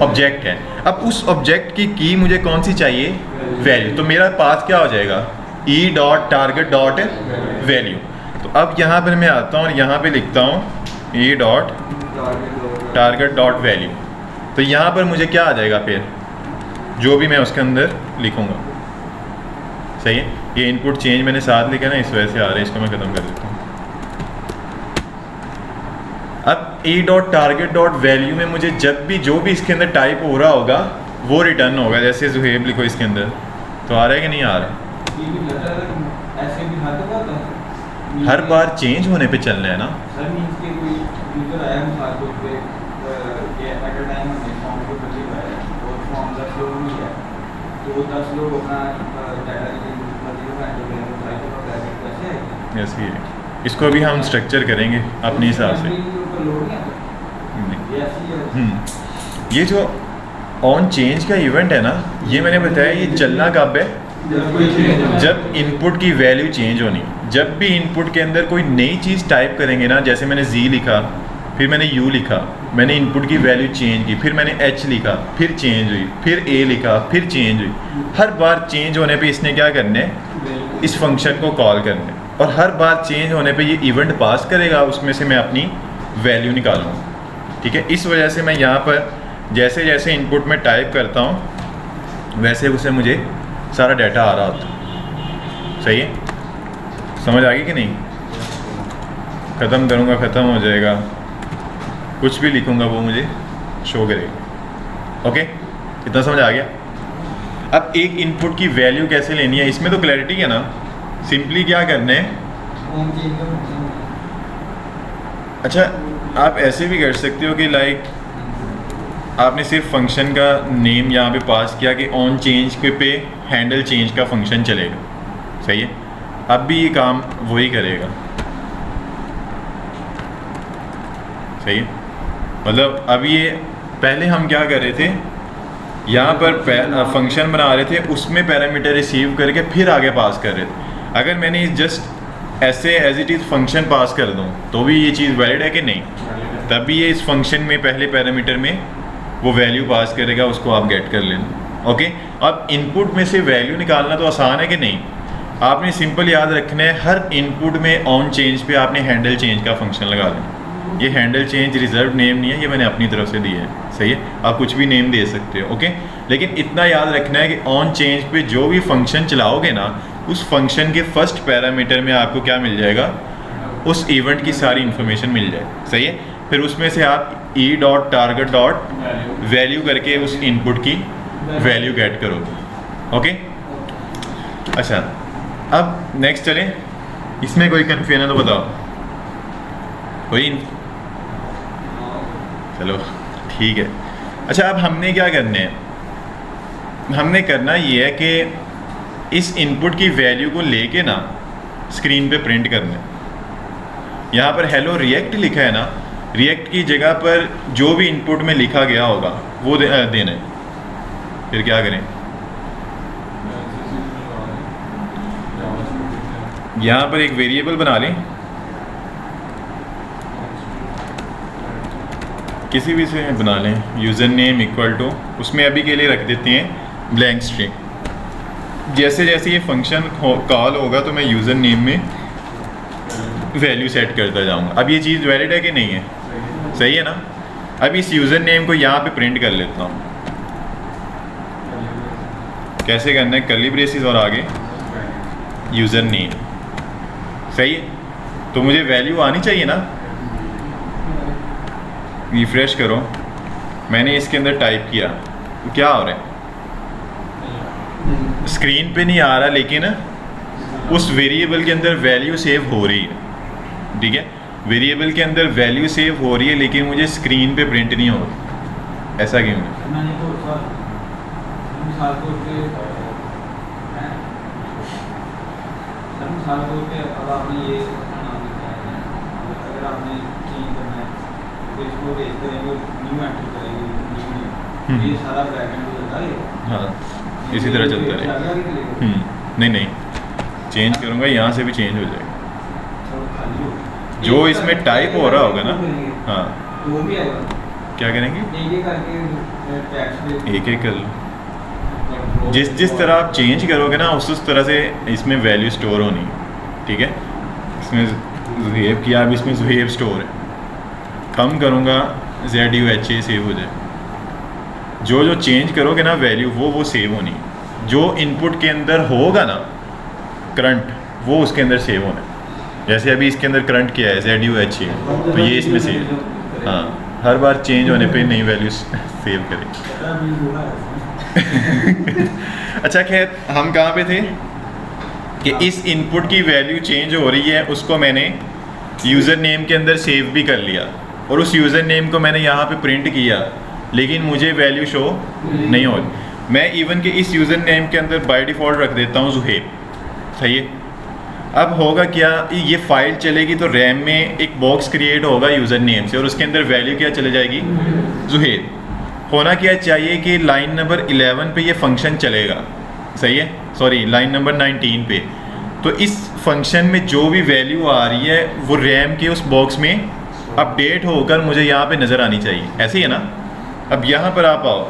ऑब्जेक्ट है। अब उस ऑब्जेक्ट की मुझे कौन सी चाहिए, वैल्यू। तो मेरा पास क्या हो जाएगा, E dot target dot value. तो अब यहाँ पर मैं आता हूँ और यहाँ पे लिखता हूँ E dot target dot value. तो यहाँ पर मुझे क्या आ जाएगा, फिर जो भी मैं उसके अंदर लिखूँगा। सही है, ये इनपुट चेंज मैंने साथ लिखा ना, इस वजह से आ रहा है, इसको मैं ख़त्म कर देता हूँ। अब E dot target dot value में मुझे जब भी जो भी इसके अंदर टाइप हो रहा होगा वो रिटर्न होगा। जैसे जुहेब लिखो इसके अंदर, तो आ रहा है कि नहीं आ रहा है, हर बार चेंज होने पे चलना है ना। ऐसे ही है, इसको अभी हम स्ट्रक्चर करेंगे अपने हिसाब से। ये जो ऑन चेंज का इवेंट है ना, ये मैंने बताया ये चलना कब है, जब इनपुट की वैल्यू चेंज होनी। जब भी इनपुट के अंदर कोई नई चीज़ टाइप करेंगे ना, जैसे मैंने जी लिखा, फिर मैंने यू लिखा, मैंने इनपुट की वैल्यू चेंज की, फिर मैंने एच लिखा, फिर चेंज हुई, फिर ए लिखा, फिर चेंज हुई। हर बार चेंज होने पे इसने क्या करना है, इस फंक्शन को कॉल करना है, और हर बार चेंज होने पे ये इवेंट पास करेगा, उसमें से मैं अपनी वैल्यू निकालूंगा। ठीक है, इस वजह से मैं यहाँ पर जैसे जैसे इनपुट में टाइप करता हूँ वैसे उसे मुझे सारा डाटा आ रहा होता। सही है, समझ आ गई कि नहीं। ख़त्म करूँगा, ख़त्म हो जाएगा, कुछ भी लिखूँगा वो मुझे शो करेगा। ओके, इतना समझ आ गया। अब एक इनपुट की वैल्यू कैसे लेनी है, इसमें तो क्लैरिटी है ना। सिंपली क्या करना है, अच्छा आप ऐसे भी कर सकते हो कि लाइक आपने सिर्फ फंक्शन का नेम यहाँ पे पास किया कि ऑन चेंज पे हैंडल चेंज का फंक्शन चलेगा। सही है, अब भी ये काम वही करेगा। सही है, मतलब अब ये पहले हम क्या कर रहे थे, यहाँ पर फंक्शन बना रहे थे, उसमें पैरामीटर रिसीव करके फिर आगे पास कर रहे थे। अगर मैंने जस्ट ऐसे एज इट इज़ फंक्शन पास कर दूँ तो भी ये चीज़ वैलिड है कि नहीं, तब भी ये इस फंक्शन में पहले पैरामीटर में वो वैल्यू पास करेगा, उसको आप गेट कर लेना। ओके, अब इनपुट में से वैल्यू निकालना तो आसान है कि नहीं। आपने सिंपल याद रखना है, हर इनपुट में ऑन चेंज पे आपने हैंडल चेंज का फंक्शन लगा देना। ये हैंडल चेंज रिजर्व नेम नहीं है, ये मैंने अपनी तरफ से दिया है। सही है, आप कुछ भी नेम दे सकते हो। ओके, लेकिन इतना याद रखना है कि ऑन चेंज पे जो भी फंक्शन चलाओगे ना, उस फंक्शन के फर्स्ट पैरामीटर में आपको क्या मिल जाएगा, उस इवेंट की सारी इन्फॉर्मेशन मिल जाएगी। सही है, फिर उसमें से आप E dot target dot value करके उस इनपुट की वैल्यू गेट करोगे। ओके, अच्छा अब नेक्स्ट चलें। इसमें कोई कन्फ्यूजन है तो बताओ, कोई? चलो ठीक है। अच्छा, अब हमने क्या करना है, हमने करना ये है कि इस इनपुट की वैल्यू को लेके ना स्क्रीन पे प्रिंट करना है। यहाँ पर हेलो रिएक्ट लिखा है ना, रिएक्ट की जगह पर जो भी इनपुट में लिखा गया होगा वो देना है। फिर क्या करें, यहाँ पर एक वेरिएबल बना लें, किसी भी से बना लें, यूज़र नेम इक्वल टू, उसमें अभी के लिए रख देते हैं ब्लैंक स्ट्रिंग। जैसे जैसे ये फंक्शन कॉल होगा तो मैं यूज़र नेम में वैल्यू सेट करता जाऊँगा। अब ये चीज़ वैलिड है कि नहीं है, सही है ना। अब इस यूज़र नेम को यहाँ पे प्रिंट कर लेता हूँ। कैसे करना है, कर्ली ब्रेसेस और आगे यूज़र नेम। सही है, तो मुझे वैल्यू आनी चाहिए ना। रिफ्रेश करो, मैंने इसके अंदर टाइप किया तो क्या हो रहा है, स्क्रीन पे नहीं आ रहा, लेकिन उस वेरिएबल के अंदर वैल्यू सेव हो रही है। ठीक है, वेरिएबल के अंदर वैल्यू सेव हो रही है लेकिन मुझे स्क्रीन पे प्रिंट नहीं हो रही। ऐसा क्यों है? आपने चेंज करना है, फिर इसको भेज करेंगे, न्यू एंटर करेंगे, न्यू ये सारा बैकएंड हो जाता है। हाँ इसी तरह चलता रहेगा। नहीं नहीं, चेंज करूँगा यहाँ से भी चेंज हो जाएगा, जो इसमें टाइप हो रहा होगा ना। हाँ तो वो भी आएगा, क्या करेंगे, एक एक करके टैक्स एक एक कर लो। जिस तरह आप चेंज करोगे ना उस तरह से इसमें वैल्यू स्टोर होनी है, ठीक है। इसमें जुहेब किया, अब इसमें जुहेब स्टोर है, कम करूँगा ZUHA सेव हो जाए। जो जो चेंज करोगे ना वैल्यू वो सेव होनी, जो इनपुट के अंदर होगा ना करंट वो उसके अंदर सेव होना है। जैसे अभी इसके अंदर करंट किया है ZUHA, तो ये इसमें सेव, हाँ हर बार चेंज होने पे नई वैल्यू सेव करें। अच्छा खैर हम कहाँ पे थे कि इस इनपुट की वैल्यू चेंज हो रही है, उसको मैंने यूज़र नेम के अंदर सेव भी कर लिया और उस यूज़र नेम को मैंने यहाँ पे प्रिंट किया, लेकिन मुझे वैल्यू शो नहीं हो रही। मैं इवन के इस यूज़र नेम के अंदर बाय डिफ़ॉल्ट रख देता हूँ जुहेब, सही है। अब होगा क्या, ये फ़ाइल चलेगी तो रैम में एक बॉक्स क्रिएट होगा यूज़र नेम से और उसके अंदर वैल्यू क्या चले जाएगी, जुहेब। होना क्या चाहिए कि लाइन नंबर 11 पे ये फंक्शन चलेगा, सही है, सॉरी लाइन नंबर 19 पे। तो इस फंक्शन में जो भी वैल्यू आ रही है वो रैम के उस बॉक्स में अपडेट होकर मुझे यहाँ पे नज़र आनी चाहिए, ऐसे ही है ना। अब यहाँ पर आप आओ,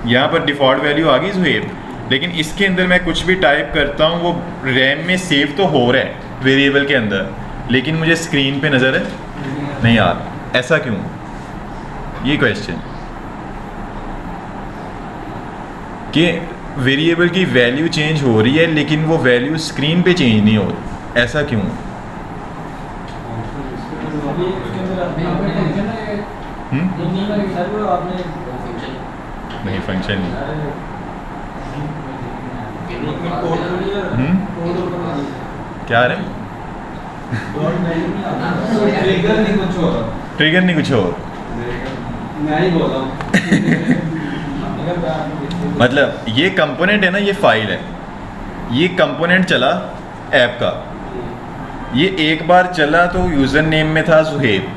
यहाँ पर डिफ़ॉल्ट वैल्यू आ गई जुहेब, लेकिन इसके अंदर मैं कुछ भी टाइप करता हूँ वो रैम में सेव तो हो रहा है वेरिएबल के अंदर, लेकिन मुझे स्क्रीन पे नज़र नहीं आ रहा। ऐसा क्यों, ये क्वेश्चन कि वेरिएबल की वैल्यू चेंज हो रही है लेकिन वो वैल्यू स्क्रीन पे चेंज नहीं हो रही, ऐसा क्यों। नहीं फंक्शन नहीं, क्या रहे, ट्रिगर नहीं कुछ और, मैं ही बोल रहा हूँ। मतलब ये कंपोनेंट है ना, ये फाइल है, ये कंपोनेंट चला ऐप का, ये एक बार चला तो यूज़र नेम में था जुहेब,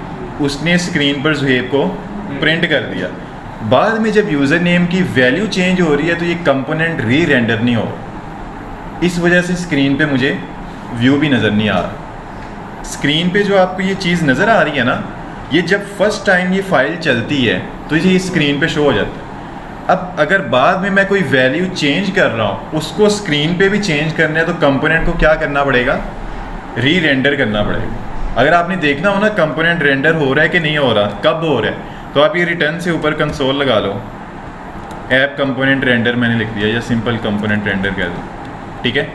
उसने स्क्रीन पर जुहेब को प्रिंट कर दिया। बाद में जब यूज़र नेम की वैल्यू चेंज हो रही है तो ये कंपोनेंट री रेंडर नहीं हो, इस वजह से स्क्रीन पे मुझे व्यू भी नज़र नहीं आ रहा। स्क्रीन पे जो आपको ये चीज़ नज़र आ रही है ना, ये जब फर्स्ट टाइम ये फाइल चलती है तो ये स्क्रीन पे शो हो जाता है। अब अगर बाद में मैं कोई वैल्यू चेंज कर रहा हूँ, उसको स्क्रीन पे भी चेंज करना है तो कंपोनेंट को क्या करना पड़ेगा, री रेंडर करना पड़ेगा। अगर आपने देखना हो ना कंपोनेंट रेंडर हो रहा है कि नहीं हो रहा, कब हो रहा है, तो आप ये रिटर्न से ऊपर कंसोल लगा लो, ऐप कंपोनेंट रेंडर मैंने लिख दिया या सिंपल कंपोनेंट रेंडर कह दो, ठीक है।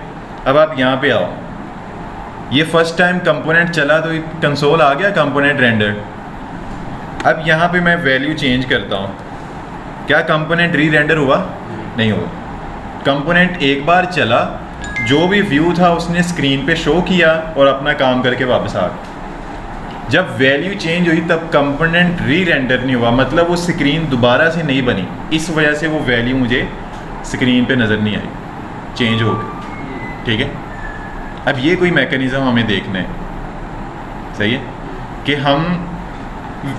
अब आप यहाँ पे आओ, ये फर्स्ट टाइम कंपोनेंट चला तो कंसोल आ गया कंपोनेंट रेंडर। अब यहाँ पे मैं वैल्यू चेंज करता हूँ, क्या कंपोनेंट री रेंडर हुआ, नहीं हुआ। कंपोनेंट एक बार चला, जो भी व्यू था उसने स्क्रीन पे शो किया और अपना काम करके वापस आ गया। जब वैल्यू चेंज हुई तब कंपोनेंट री रेंडर नहीं हुआ, मतलब वो स्क्रीन दोबारा से नहीं बनी, इस वजह से वो वैल्यू मुझे स्क्रीन पे नज़र नहीं आई, चेंज हो गई, ठीक है। अब ये कोई मैकेनिज़्म हमें देखना है, सही है, कि हम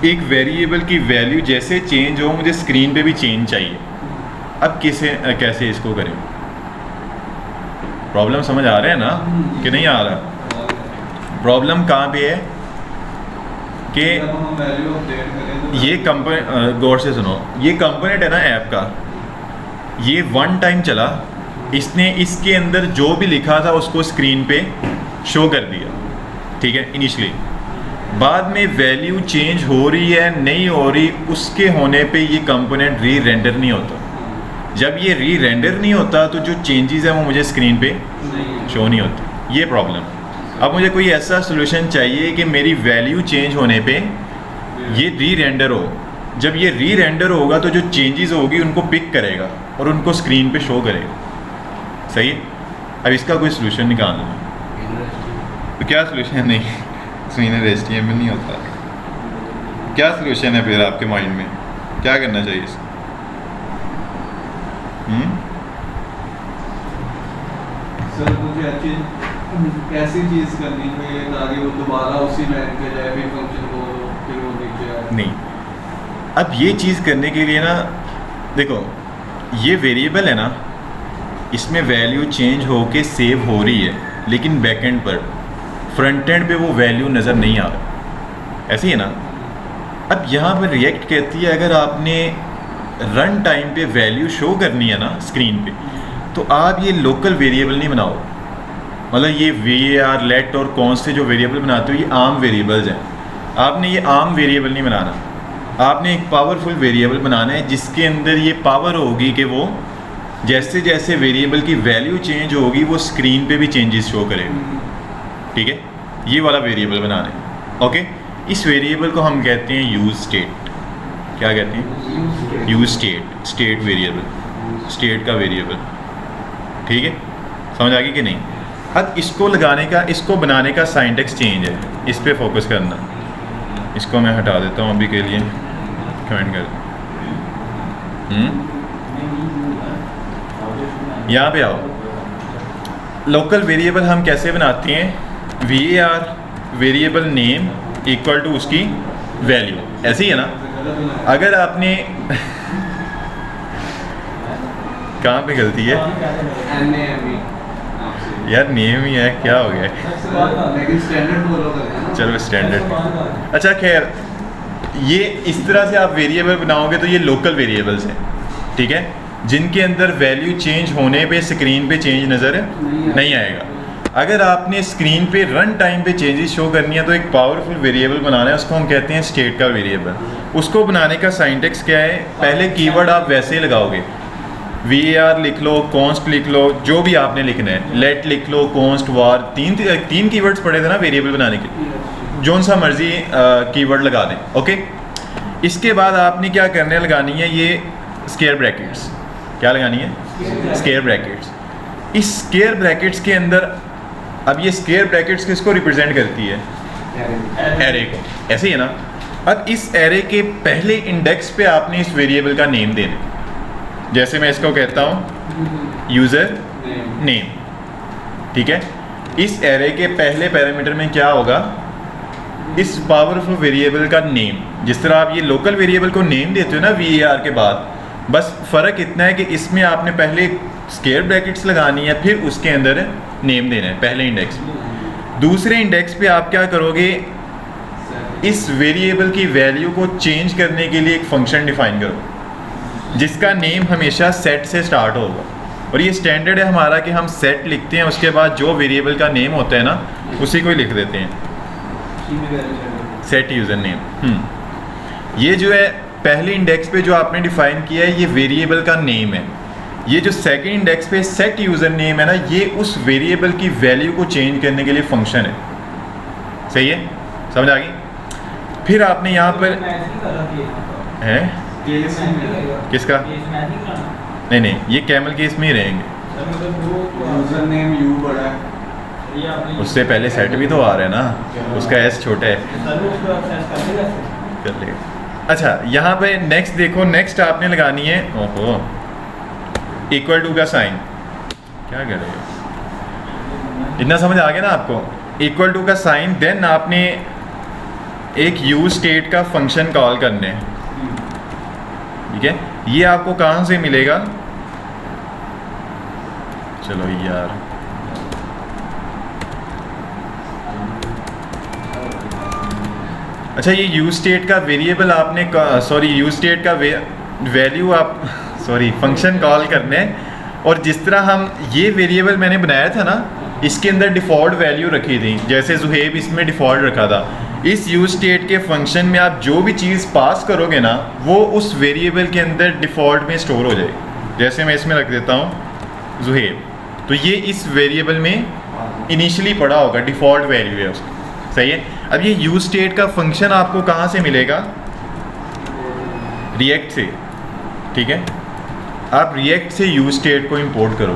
एक वेरिएबल की वैल्यू जैसे चेंज हो मुझे स्क्रीन पे भी चेंज चाहिए। अब कैसे इसको करें, प्रॉब्लम समझ आ रहा है ना कि नहीं आ रहा। प्रॉब्लम कहाँ पे है कि ये कंपोनेंट, गौर से सुनो, ये कंपोनेंट है ना ऐप का, ये वन टाइम चला, इसने इसके अंदर जो भी लिखा था उसको स्क्रीन पे शो कर दिया, ठीक है, इनिशियली। बाद में वैल्यू चेंज हो रही है नहीं हो रही, उसके होने पे ये कंपोनेंट री रेंडर नहीं होता। जब ये री रेंडर नहीं होता तो जो चेंजेस हैं वो मुझे स्क्रीन पे शो नहीं होती, ये प्रॉब्लम। अब मुझे कोई ऐसा सोल्यूशन चाहिए कि मेरी वैल्यू चेंज होने पे ये री रेंडर हो। जब ये री रेंडर होगा तो जो चेंजेस होगी उनको पिक करेगा और उनको स्क्रीन पे शो करेगा, सही है। अब इसका कोई सोल्यूशन निकालना है, तो क्या सोल्यूशन है, नहीं स्क्रीनर HTML नहीं होता, क्या सोल्यूशन है फिर आपके माइंड में, क्या करना चाहिए इसको? सर कुछ ऐसी चीज़ करनी चाहिए ताकि वो दोबारा उसी लाइन पे जाए, फिर फंक्शन को नहीं, अब ये चीज़ करने के लिए ना देखो, ये वेरिएबल है ना, इसमें वैल्यू चेंज होके सेव हो रही है, लेकिन बैकएंड पर फ्रंट एंड पे वो वैल्यू नज़र नहीं आ रहा, ऐसे ही है ना। अब यहाँ पर रिएक्ट कहती है अगर आपने रन टाइम पे वैल्यू शो करनी है ना स्क्रीन पे, तो आप ये लोकल वेरिएबल नहीं बनाओ, मतलब ये VAR, लेट और कौन से जो वेरिएबल बनाते हो ये आम वेरिएबल्स हैं, आपने ये आम वेरिएबल नहीं बनाना, आपने एक पावरफुल वेरिएबल बनाना है जिसके अंदर ये पावर होगी कि वो जैसे जैसे वेरिएबल की वैल्यू चेंज होगी वो स्क्रीन पे भी चेंजेस शो करेगा, ठीक है। ये वाला वेरिएबल बनाना है, ओके। इस वेरिएबल को हम कहते हैं यूज स्टेट। क्या कहते हैं? Use state, state variable, state का वेरिएबल, ठीक है। समझ आ गई कि नहीं? अब इसको लगाने का, इसको बनाने का सिंटैक्स चेंज है, इस पर फोकस करना। इसको मैं हटा देता हूँ अभी के लिए, कमेंट कर। यहाँ पे आओ, लोकल वेरिएबल हम कैसे बनाते हैं? VAR variable name equal to उसकी वैल्यू, ऐसे ही है ना। अगर आपने कहाँ पे गलती है यार? नेम ही है, क्या हो गया? चलो स्टैंडर्ड। अच्छा खैर, ये इस तरह से आप वेरिएबल बनाओगे तो ये लोकल वेरिएबल्स हैं, ठीक है, जिनके अंदर वैल्यू चेंज होने पे स्क्रीन पे चेंज नज़र नहीं आएगा। अगर आपने स्क्रीन पे रन टाइम पे चेंजेस शो करनी है तो एक पावरफुल वेरिएबल बनाना है, उसको हम कहते हैं स्टेट का वेरिएबल। उसको बनाने का सिंटैक्स क्या है? पहले कीवर्ड आप वैसे ही लगाओगे, VAR लिख लो, कॉन्स्ट लिख लो, जो भी आपने लिखना है, लेट लिख लो, कॉन्स्ट, वार, तीन कीवर्ड्स पड़े थे ना वेरिएबल बनाने के, जो सा मर्जी कीवर्ड लगा दें, ओके। इसके बाद आपने क्या करना है? लगानी है ये स्क्वायर ब्रैकेट्स। क्या लगानी है? Square brackets. इस स्क्वायर ब्रैकेट्स के अंदर, अब ये स्क्वायर ब्रैकेट्स किसको रिप्रेजेंट करती है? एरे को, ऐसे ही है ना। अब इस एरे के पहले इंडेक्स पे आपने इस वेरिएबल का नेम देना, जैसे मैं इसको कहता हूँ यूज़र नेम, ठीक है। इस एरे के पहले पैरामीटर में क्या होगा? इस पावरफुल वेरिएबल का नेम। जिस तरह आप ये लोकल वेरिएबल को नेम देते हो ना VAR के बाद, बस फ़र्क इतना है कि इसमें आपने पहले स्क्वायर ब्रैकेट्स लगानी है, फिर उसके अंदर नेम देना है पहले इंडेक्स में। दूसरे इंडेक्स पे आप क्या करोगे? इस वेरिएबल की वैल्यू को चेंज करने के लिए एक फंक्शन डिफाइन करो जिसका नेम हमेशा सेट से स्टार्ट होगा, और ये स्टैंडर्ड है हमारा कि हम सेट लिखते हैं, उसके बाद जो वेरिएबल का नेम होता है ना उसी को ही लिख देते हैं, सेट यूज़र नेम। ये जो है पहले इंडेक्स पे जो आपने डिफाइन किया है ये वेरिएबल का नेम है। ये जो सेकंड इंडेक्स पे सेट यूज़र नेम है ना, ये उस वेरिएबल की वैल्यू को चेंज करने के लिए फंक्शन है, सही है? समझ आ गई? फिर आपने यहाँ पर है किसका? नहीं, ये कैमल केस में ही रहेंगे, उससे पहले सेट भी तो आ रहा है ना, उसका एस छोटा है, कर लेगा। अच्छा, यहाँ पे नेक्स्ट देखो, नेक्स्ट आपने लगानी है, ओहो, इक्वल टू का साइन। क्या करेगा? इतना समझ आ गया ना आपको? इक्वल टू का साइन, देन आपने एक यूज स्टेट का फंक्शन कॉल करने हैं, ठीक है। ये आपको कहाँ से मिलेगा? चलो यार, अच्छा, ये यूज स्टेट का वेरिएबल आपने, सॉरी, यूज स्टेट का वैल्यू आप, सॉरी, फंक्शन कॉल करने हैं। और जिस तरह हम ये वेरिएबल मैंने बनाया था ना, इसके अंदर डिफ़ॉल्ट वैल्यू रखी थी, जैसे जुहेब इसमें डिफ़ॉल्ट रखा था। इस यूज स्टेट के फंक्शन में आप जो भी चीज़ पास करोगे ना, वो उस वेरिएबल के अंदर डिफ़ॉल्ट में स्टोर हो जाएगी। जैसे मैं इसमें रख देता हूँ जुहेब, तो ये इस वेरिएबल में इनिशियली पड़ा होगा, डिफ़ॉल्ट वैल्यू है उसकी, सही है। अब ये यूज स्टेट का फंक्शन आपको कहाँ से मिलेगा? रिएक्ट से, ठीक है। आप रिएक्ट से यूज स्टेट को इंपोर्ट करो,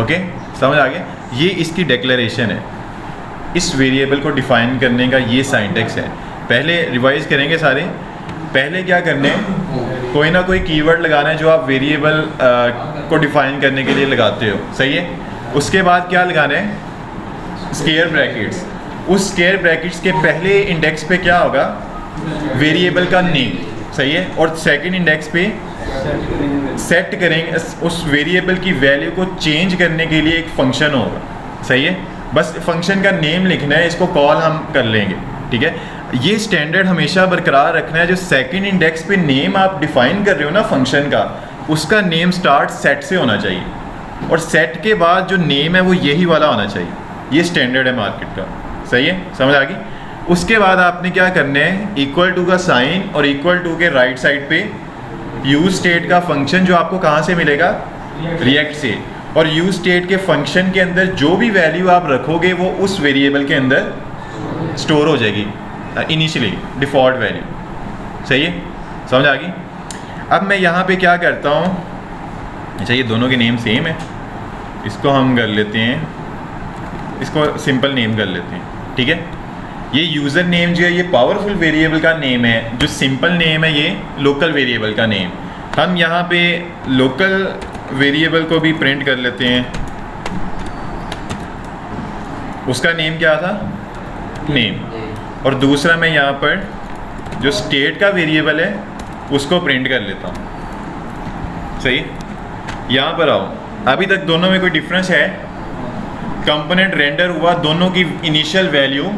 ओके, समझ आ गया? ये इसकी डिक्लेरेशन है, इस वेरिएबल को डिफाइन करने का ये सिंटैक्स है। पहले रिवाइज करेंगे सारे। पहले क्या करने, कोई ना कोई कीवर्ड लगाना है जो आप वेरिएबल को डिफाइन करने के लिए लगाते हो, सही है। उसके बाद क्या लगाना है? Square brackets. उस स्क्वायर ब्रैकेट्स के पहले इंडेक्स पे क्या होगा? वेरिएबल का नेम, सही है, और सेकंड इंडेक्स पे सेट करेंगे उस वेरिएबल की वैल्यू को चेंज करने के लिए एक फंक्शन होगा, सही है। बस फंक्शन का नेम लिखना है, इसको कॉल हम कर लेंगे, ठीक है। ये स्टैंडर्ड हमेशा बरकरार रखना है। जो सेकंड इंडेक्स पे नेम आप डिफाइन कर रहे हो ना फंक्शन का, उसका नेम स्टार्ट सेट से होना चाहिए, और सेट के बाद जो नेम है वो यही वाला होना चाहिए। ये स्टैंडर्ड है मार्केट का, सही है, समझ आ गई। उसके बाद आपने क्या करना है, इक्वल टू का साइन और इक्वल टू के राइट साइड पे यूज स्टेट का फंक्शन, जो आपको कहाँ से मिलेगा, रिएक्ट से। और यूज स्टेट के फंक्शन के अंदर जो भी वैल्यू आप रखोगे वो उस वेरिएबल के अंदर स्टोर हो जाएगी, इनिशियली डिफ़ॉल्ट वैल्यू, सही है, समझ आ गई। अब मैं यहाँ पे क्या करता हूँ, अच्छा ये दोनों के नेम सेम है, इसको हम कर लेते हैं, इसको सिंपल नेम कर लेते हैं, ठीक है। ये यूज़र नेम जो है ये पावरफुल वेरिएबल का नेम है, जो सिंपल नेम है ये लोकल वेरिएबल का नेम। हम यहाँ पे लोकल वेरिएबल को भी प्रिंट कर लेते हैं, उसका नेम क्या था, नेम, और दूसरा मैं यहाँ पर जो स्टेट का वेरिएबल है उसको प्रिंट कर लेता हूँ, सही। यहाँ पर आओ, अभी तक दोनों में कोई डिफरेंस है, कंपोनेंट रेंडर हुआ, दोनों की इनिशियल वैल्यू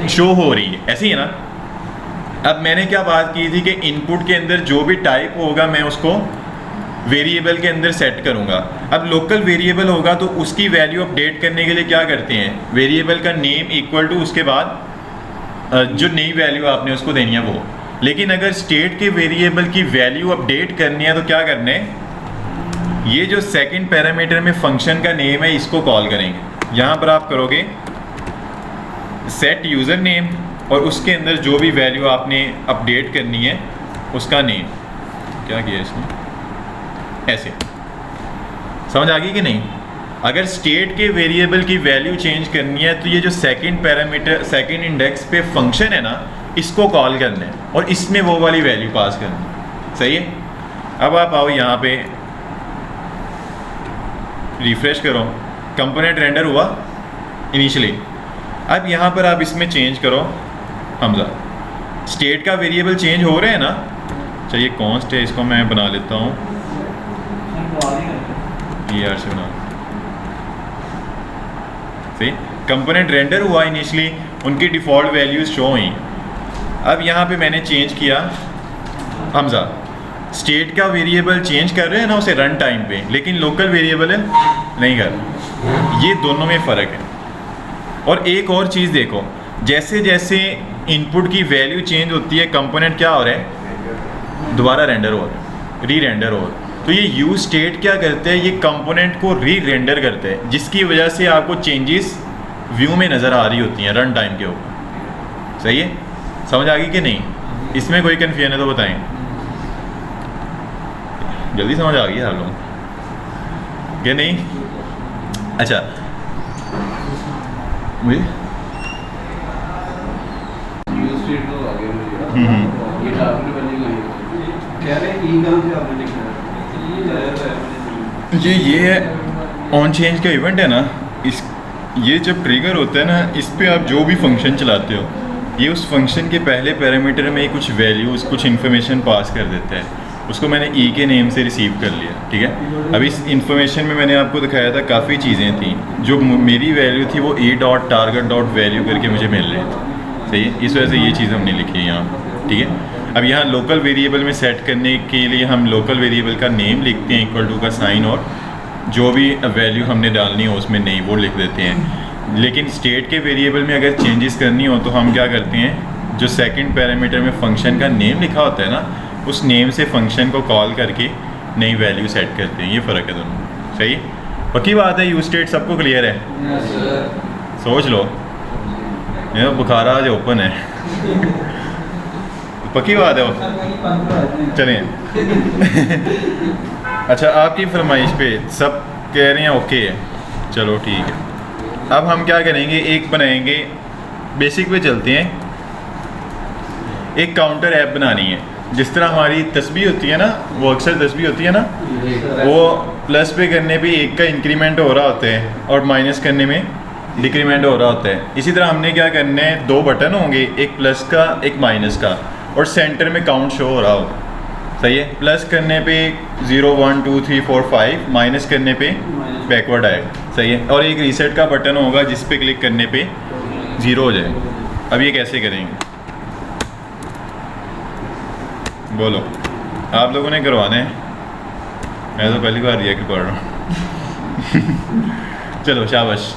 शो हो रही है, ऐसे ही है ना। अब मैंने क्या बात की थी कि इनपुट के अंदर जो भी टाइप होगा मैं उसको वेरिएबल के अंदर सेट करूंगा। अब लोकल वेरिएबल होगा तो उसकी वैल्यू अपडेट करने के लिए क्या करते हैं, वेरिएबल का नेम इक्वल टू उसके बाद जो नई वैल्यू आपने उसको देनी है वो। लेकिन अगर स्टेट के वेरिएबल की वैल्यू अपडेट करनी है तो क्या करना है, ये जो सेकंड पैरामीटर में फंक्शन का नेम है इसको कॉल करेंगे। यहाँ पर आप करोगे सेट यूज़र नेम और उसके अंदर जो भी वैल्यू आपने अपडेट करनी है उसका नेम, क्या किया इसमें, ऐसे, समझ आ गई कि नहीं। अगर स्टेट के वेरिएबल की वैल्यू चेंज करनी है तो ये जो सेकंड पैरामीटर सेकंड इंडेक्स पे फंक्शन है ना, इसको कॉल करना है और इसमें वो वाली वैल्यू पास करनी है, सही है। अब आप आओ यहाँ पे, रिफ्रेश करो, कंपोनेंट रेंडर हुआ इनिशियली। अब यहाँ पर आप इसमें चेंज करो हमजा, स्टेट का वेरिएबल चेंज हो रहे हैं ना, चलिए कॉन्स्ट है, इसको मैं बना लेता हूँ ER से बना, सही। कंपोनेंट रेंडर हुआ इनिशियली, उनकी डिफ़ॉल्ट वैल्यूज शो हुई। अब यहाँ पे मैंने चेंज किया हमजा, स्टेट का वेरिएबल चेंज कर रहे हैं ना उसे रन टाइम पे, लेकिन लोकल वेरिएबल है नहीं कर। ये दोनों में फ़र्क है। और एक और चीज़ देखो, जैसे जैसे इनपुट की वैल्यू चेंज होती है कंपोनेंट क्या हो रहा है, दोबारा रेंडर हो रहा है, री रेंडर हो रहा है। तो ये यूज स्टेट क्या करते हैं, ये कंपोनेंट को री रेंडर करते हैं, जिसकी वजह से आपको चेंजेस व्यू में नज़र आ रही होती हैं रन टाइम के ऊपर, सही है, समझ आ गई कि नहीं। इसमें कोई कन्फ्यूजन है तो बताएं, जल्दी समझ आ गई आप लोग कि नहीं। अच्छा मुझे ये है ऑन चेंज का इवेंट है ना, इस ये जब ट्रिगर होता है ना, इस पे आप जो भी फंक्शन चलाते हो ये उस फंक्शन के पहले पैरामीटर में कुछ वैल्यूज़ कुछ इन्फॉर्मेशन पास कर देता है, उसको मैंने ई के नेम से रिसीव कर लिया, ठीक है। अब इस इन्फॉर्मेशन में मैंने आपको दिखाया था काफ़ी चीज़ें थी, जो मेरी वैल्यू थी वो ए डॉट टारगेट डॉट वैल्यू करके मुझे मिल रही थी, सही है। इस वजह से ये चीज़ हमने लिखी है यहाँ, ठीक है। अब यहाँ लोकल वेरिएबल में सेट करने के लिए हम लोकल वेरिएबल का नेम लिखते हैं इक्वल टू का साइन, और जो भी वैल्यू हमने डालनी हो उसमें नहीं वो लिख देते हैं। लेकिन स्टेट के वेरिएबल में अगर चेंजेस करनी हो तो हम क्या करते हैं, जो सेकंड पैरामीटर में फंक्शन का नेम लिखा होता है ना, उस नेम से फंक्शन को कॉल करके नई वैल्यू सेट करते हैं। ये फ़र्क है दोनों, सही है। पक्की बात है, यूज स्टेट सबको क्लियर है, सोच लो, मेरा बुखार आज ओपन है पक्की बात है वो, चलें अच्छा आपकी फरमाइश पे सब कह रहे हैं ओके है, चलो ठीक है। अब हम क्या करेंगे, एक बनाएंगे, बेसिक पे चलते हैं। एक काउंटर ऐप बनानी है, जिस तरह हमारी तस्बीह होती है ना, वो अक्सर तस्बीह होती है ना, वो प्लस पे करने पे एक का इंक्रीमेंट हो रहा होता है और माइनस करने में डिक्रीमेंट हो रहा होता है। इसी तरह हमने क्या करना है, दो बटन होंगे, एक प्लस का एक माइनस का, और सेंटर में काउंट शो हो रहा होगा। सही है। प्लस करने पे 0 1 2 3 4 5, माइनस करने पे बैकवर्ड आएगा। सही है। और एक रीसेट का बटन होगा जिस पे क्लिक करने पे 0 हो जाए। अब ये कैसे करेंगे, बोलो। आप लोगों ने करवाना है, मैं तो पहली बार रिएक्ट कर रहा हूँ। चलो शाबाश।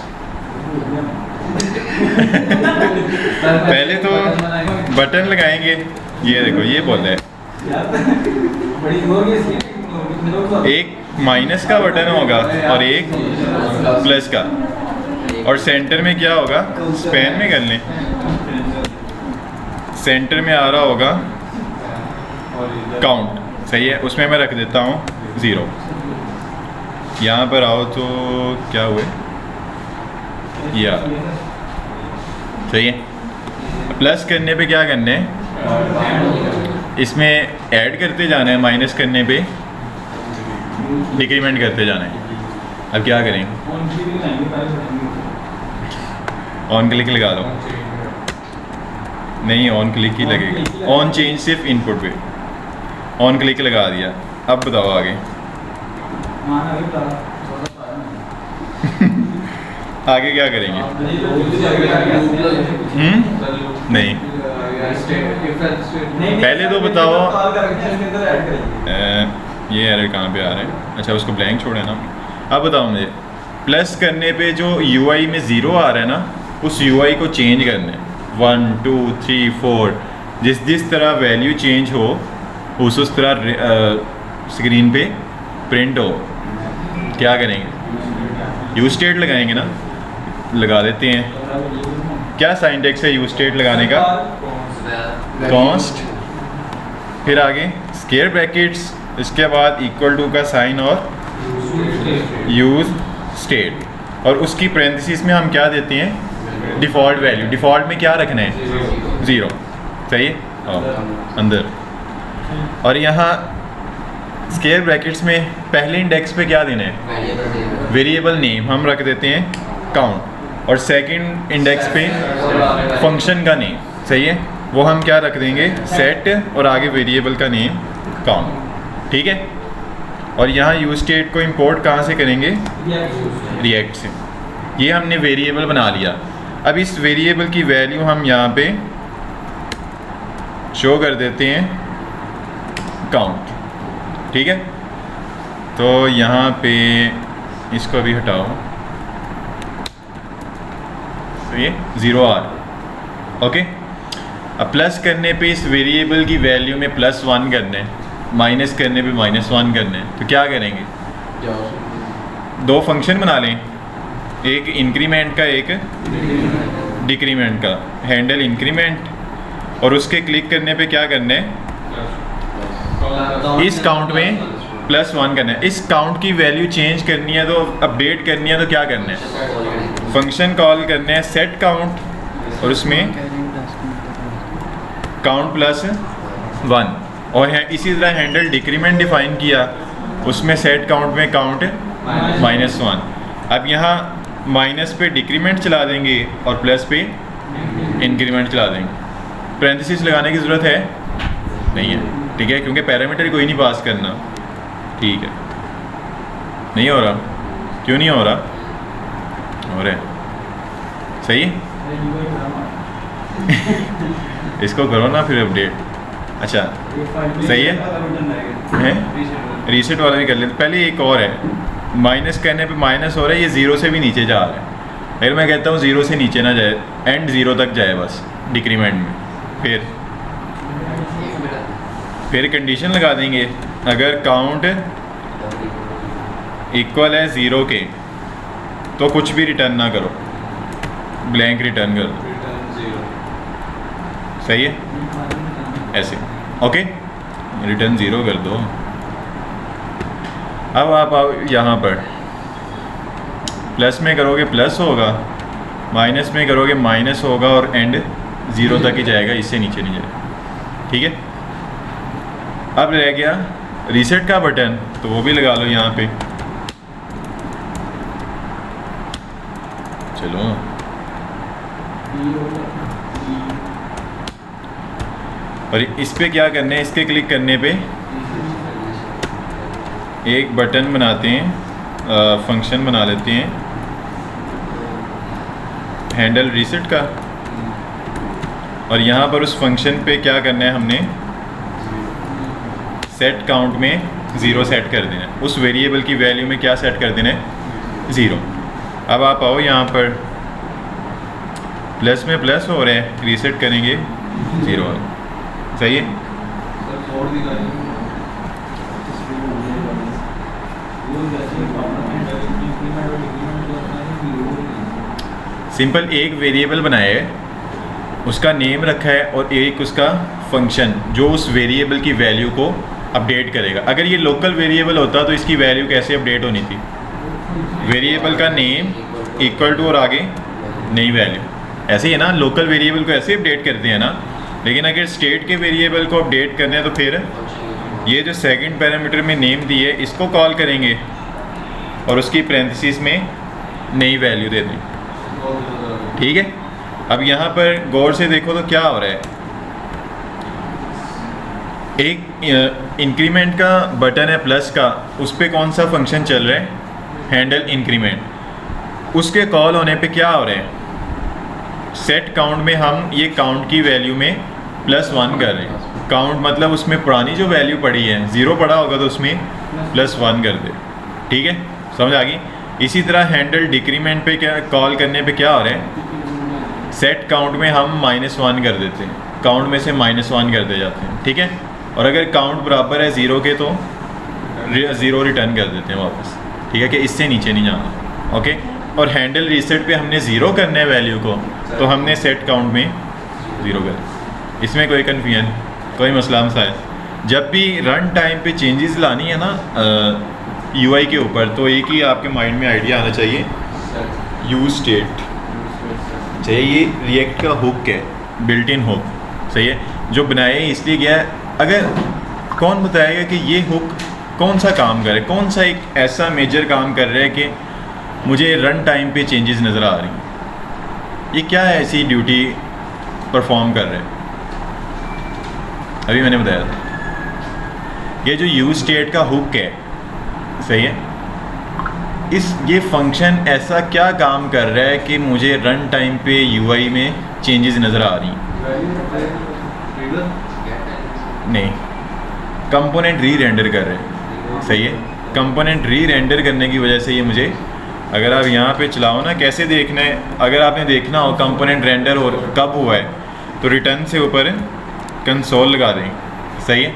पहले तो बटन लगाएंगे, ये देखो ये बोल रहा है, एक माइनस का बटन होगा और एक प्लस का, और सेंटर में क्या होगा, स्पैन में कर लें, सेंटर में आ रहा होगा काउंट। सही है। उसमें मैं रख देता हूँ 0। यहाँ पर आओ तो क्या हुए, या सही है। प्लस करने पे क्या करना है, इसमें ऐड करते जाना है, माइनस करने पे डिक्रीमेंट करते जाना है। अब क्या करेंगे, ऑन क्लिक लगा लो। नहीं, ऑन क्लिक ही लगेगा। ऑन चेंज सिर्फ इनपुट पे, ऑन क्लिक लगा दिया। अब बताओ आगे। आगे क्या करेंगे? नहीं, पहले तो बताओ ये एरर कहाँ पे आ रहे हैं। अच्छा, उसको ब्लैंक छोड़े ना। अब बताओ मुझे, प्लस करने पे जो UI में 0 आ रहा है ना, उस UI को चेंज करना है। 1 2 3 4 जिस तरह वैल्यू चेंज हो उस तरह स्क्रीन पे प्रिंट हो। क्या करेंगे, यूज स्टेट लगाएंगे ना, लगा देते हैं। क्या साइंटेक्स है यूज स्टेट लगाने का, कॉन्स्ट, फिर आगे स्क्वायर ब्रैकेट्स, इसके बाद इक्वल टू का साइन और यूज स्टेट, और उसकी पैरेंथेसिस में हम क्या देते हैं, डिफ़ॉल्ट वैल्यू। डिफ़ॉल्ट में क्या रखना है, 0। सही है। अंदर, और यहाँ स्क्वायर ब्रैकेट्स में पहले इंडेक्स पे क्या देना है, वेरिएबल नेम हम रख देते हैं काउंट, और सेकंड इंडेक्स पे फंक्शन का नेम। सही है। वो हम क्या रख देंगे, सेट, और आगे वेरिएबल का नेम काउंट। ठीक है। और यहाँ यूज स्टेट को इंपोर्ट कहाँ से करेंगे, रिएक्ट से। ये हमने वेरिएबल बना लिया। अब इस वेरिएबल की वैल्यू हम यहाँ पे शो कर देते हैं काउंट। ठीक है। तो यहाँ पे इसको भी हटाओ, तो ये 0 आ रहा। ओके। अब प्लस करने पे इस वेरिएबल की वैल्यू में +1 करना है, माइनस करने पे -1 करना है। तो क्या करेंगे, दो फंक्शन बना लें, एक इंक्रीमेंट का एक डिक्रीमेंट का। हैंडल इंक्रीमेंट, और उसके क्लिक करने पे क्या करना है, इस काउंट में +1 करना है। इस काउंट की वैल्यू चेंज करनी है, तो अपडेट करनी है, तो क्या करना है, फंक्शन कॉल करना है सेट काउंट, और उसमें काउंट +1। और इसी तरह हैंडल डिक्रीमेंट डिफाइन किया, उसमें सेट काउंट में काउंट -1। अब यहाँ माइनस पे डिक्रीमेंट चला देंगे और प्लस पे इंक्रीमेंट चला देंगे। पैरेंथेसिस लगाने की ज़रूरत है नहीं है, ठीक है, क्योंकि पैरामीटर कोई नहीं पास करना। ठीक है, नहीं हो रहा, क्यों नहीं हो रहा, हो रहा है, सही है। इसको करो ना फिर अपडेट। अच्छा सही है, रीसेट वाला भी कर लेते। पहले एक और है, माइनस करने पे माइनस हो रहा है, ये 0 से भी नीचे जा रहा है। फिर मैं कहता हूँ 0 से नीचे ना जाए, एंड 0 तक जाए बस डिक्रीमेंट में। फिर कंडीशन लगा देंगे, अगर काउंट इक्वल है 0 के तो कुछ भी रिटर्न ना करो, ब्लैंक रिटर्न कर दो। सही है, ऐसे ओके, रिटर्न 0 कर दो। अब आप आओ यहाँ पर, प्लस में करोगे प्लस होगा, माइनस में करोगे माइनस होगा, और एंड 0 तक ही जाएगा, इससे नीचे नहीं जाएगा। ठीक है, अब रह गया रीसेट का बटन, तो वो भी लगा लो यहाँ पे। चलो। और इस पे क्या करना है, इसके क्लिक करने पे एक बटन बनाते हैं, फंक्शन बना लेते हैं हैंडल रीसेट का, और यहाँ पर उस फंक्शन पे क्या करना है, हमने सेट काउंट में 0 सेट कर देना है। उस वेरिएबल की वैल्यू में क्या सेट कर देना है, 0। अब आप आओ यहाँ पर, प्लस में प्लस हो रहे हैं, रीसेट करेंगे 0, सही है। सिंपल एक वेरिएबल बनाया है, उसका नेम रखा है, और एक उसका फंक्शन जो उस वेरिएबल की वैल्यू को अपडेट करेगा। अगर ये लोकल वेरिएबल होता तो इसकी वैल्यू कैसे अपडेट होनी थी, वेरिएबल का नेम इक्वल टू और आगे नई वैल्यू, ऐसे ही है ना। लोकल वेरिएबल को ऐसे अपडेट करते हैं ना। लेकिन अगर स्टेट के वेरिएबल को अपडेट करना है तो फिर ये जो सेकंड पैरामीटर में नेम दी है इसको कॉल करेंगे और उसकी पैरेंथेसिस में नई वैल्यू दे दें, ठीक है। अब यहाँ पर गौर से देखो तो क्या हो रहा है, एक इंक्रीमेंट का बटन है प्लस का, उस पर कौन सा फंक्शन चल रहा है, हैंडल इंक्रीमेंट। उसके कॉल होने पे क्या हो रहा है, सेट काउंट में हम ये काउंट की वैल्यू में +1 कर रहे हैं। काउंट मतलब उसमें पुरानी जो वैल्यू पड़ी है 0 पड़ा होगा तो उसमें +1 कर दे, ठीक है, समझ आ गई। इसी तरह हैंडल डिक्रीमेंट पे क्या कॉल करने पे क्या हो रहा है, सेट काउंट में हम -1 कर देते हैं, काउंट में से -1 कर दे जाते हैं, ठीक है। और अगर काउंट बराबर है 0 के तो 0 रिटर्न कर देते हैं वापस, ठीक है, कि इससे नीचे नहीं जाना, ओके। और हैंडल रीसेट पे हमने 0 करना है वैल्यू को, तो हमने सेट काउंट में 0 कर। इसमें कोई कन्फ्यूजन, कोई मसला मसाइल। जब भी रन टाइम पे चेंजेस लानी है ना UI के ऊपर, तो एक ही आपके माइंड में आइडिया आना चाहिए, यूज स्टेट चाहिए। ये रिएक्ट का हुक है, बिल्ट इन हुक, सही है, जो बनाए इसलिए गया है। अगर कौन बताएगा कि ये हुक कौन सा काम करे, कौन सा एक ऐसा मेजर काम कर रहा है कि मुझे रन टाइम पे चेंजेस नज़र आ रही हैं, ये क्या है ऐसी ड्यूटी परफॉर्म कर रहे हैं। अभी मैंने बताया था ये जो यूज स्टेट का हुक है, सही है, ये फंक्शन ऐसा क्या काम कर रहा है कि मुझे रन टाइम पे UI में चेंजेस नज़र आ रही हैं। नहीं, कंपोनेंट री रेंडर कर रहे हैं, सही है। कंपोनेंट री रेंडर करने की वजह से ये मुझे, अगर आप यहाँ पे चलाओ ना, कैसे देखना है, अगर आपने देखना हो कंपोनेंट रेंडर और कब हुआ है तो रिटर्न से ऊपर कंसोल लगा दें, सही है।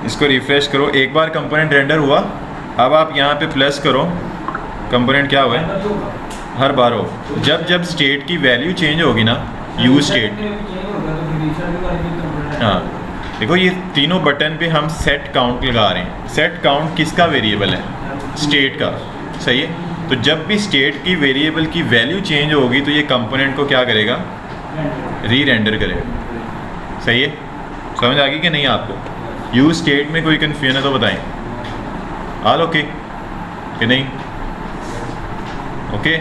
इसको रिफ़्रेश करो, एक बार कंपोनेंट रेंडर हुआ, अब आप यहाँ पे प्लस करो, कंपोनेंट क्या हुआ है, हर बार हो। जब जब स्टेट की वैल्यू चेंज होगी ना, यूज स्टेट, हाँ देखो ये तीनों बटन पे हम सेट काउंट लगा रहे हैं। सेट काउंट किसका वेरिएबल है, स्टेट का, सही है। तो जब भी स्टेट की वेरिएबल की वैल्यू चेंज होगी तो ये कंपोनेंट को क्या करेगा, री रेंडर करेगा, सही है। समझ आ गई कि नहीं आपको। यूज स्टेट में कोई कन्फ्यूजन है तो बताएं, ऑल ओके कि नहीं, ओके।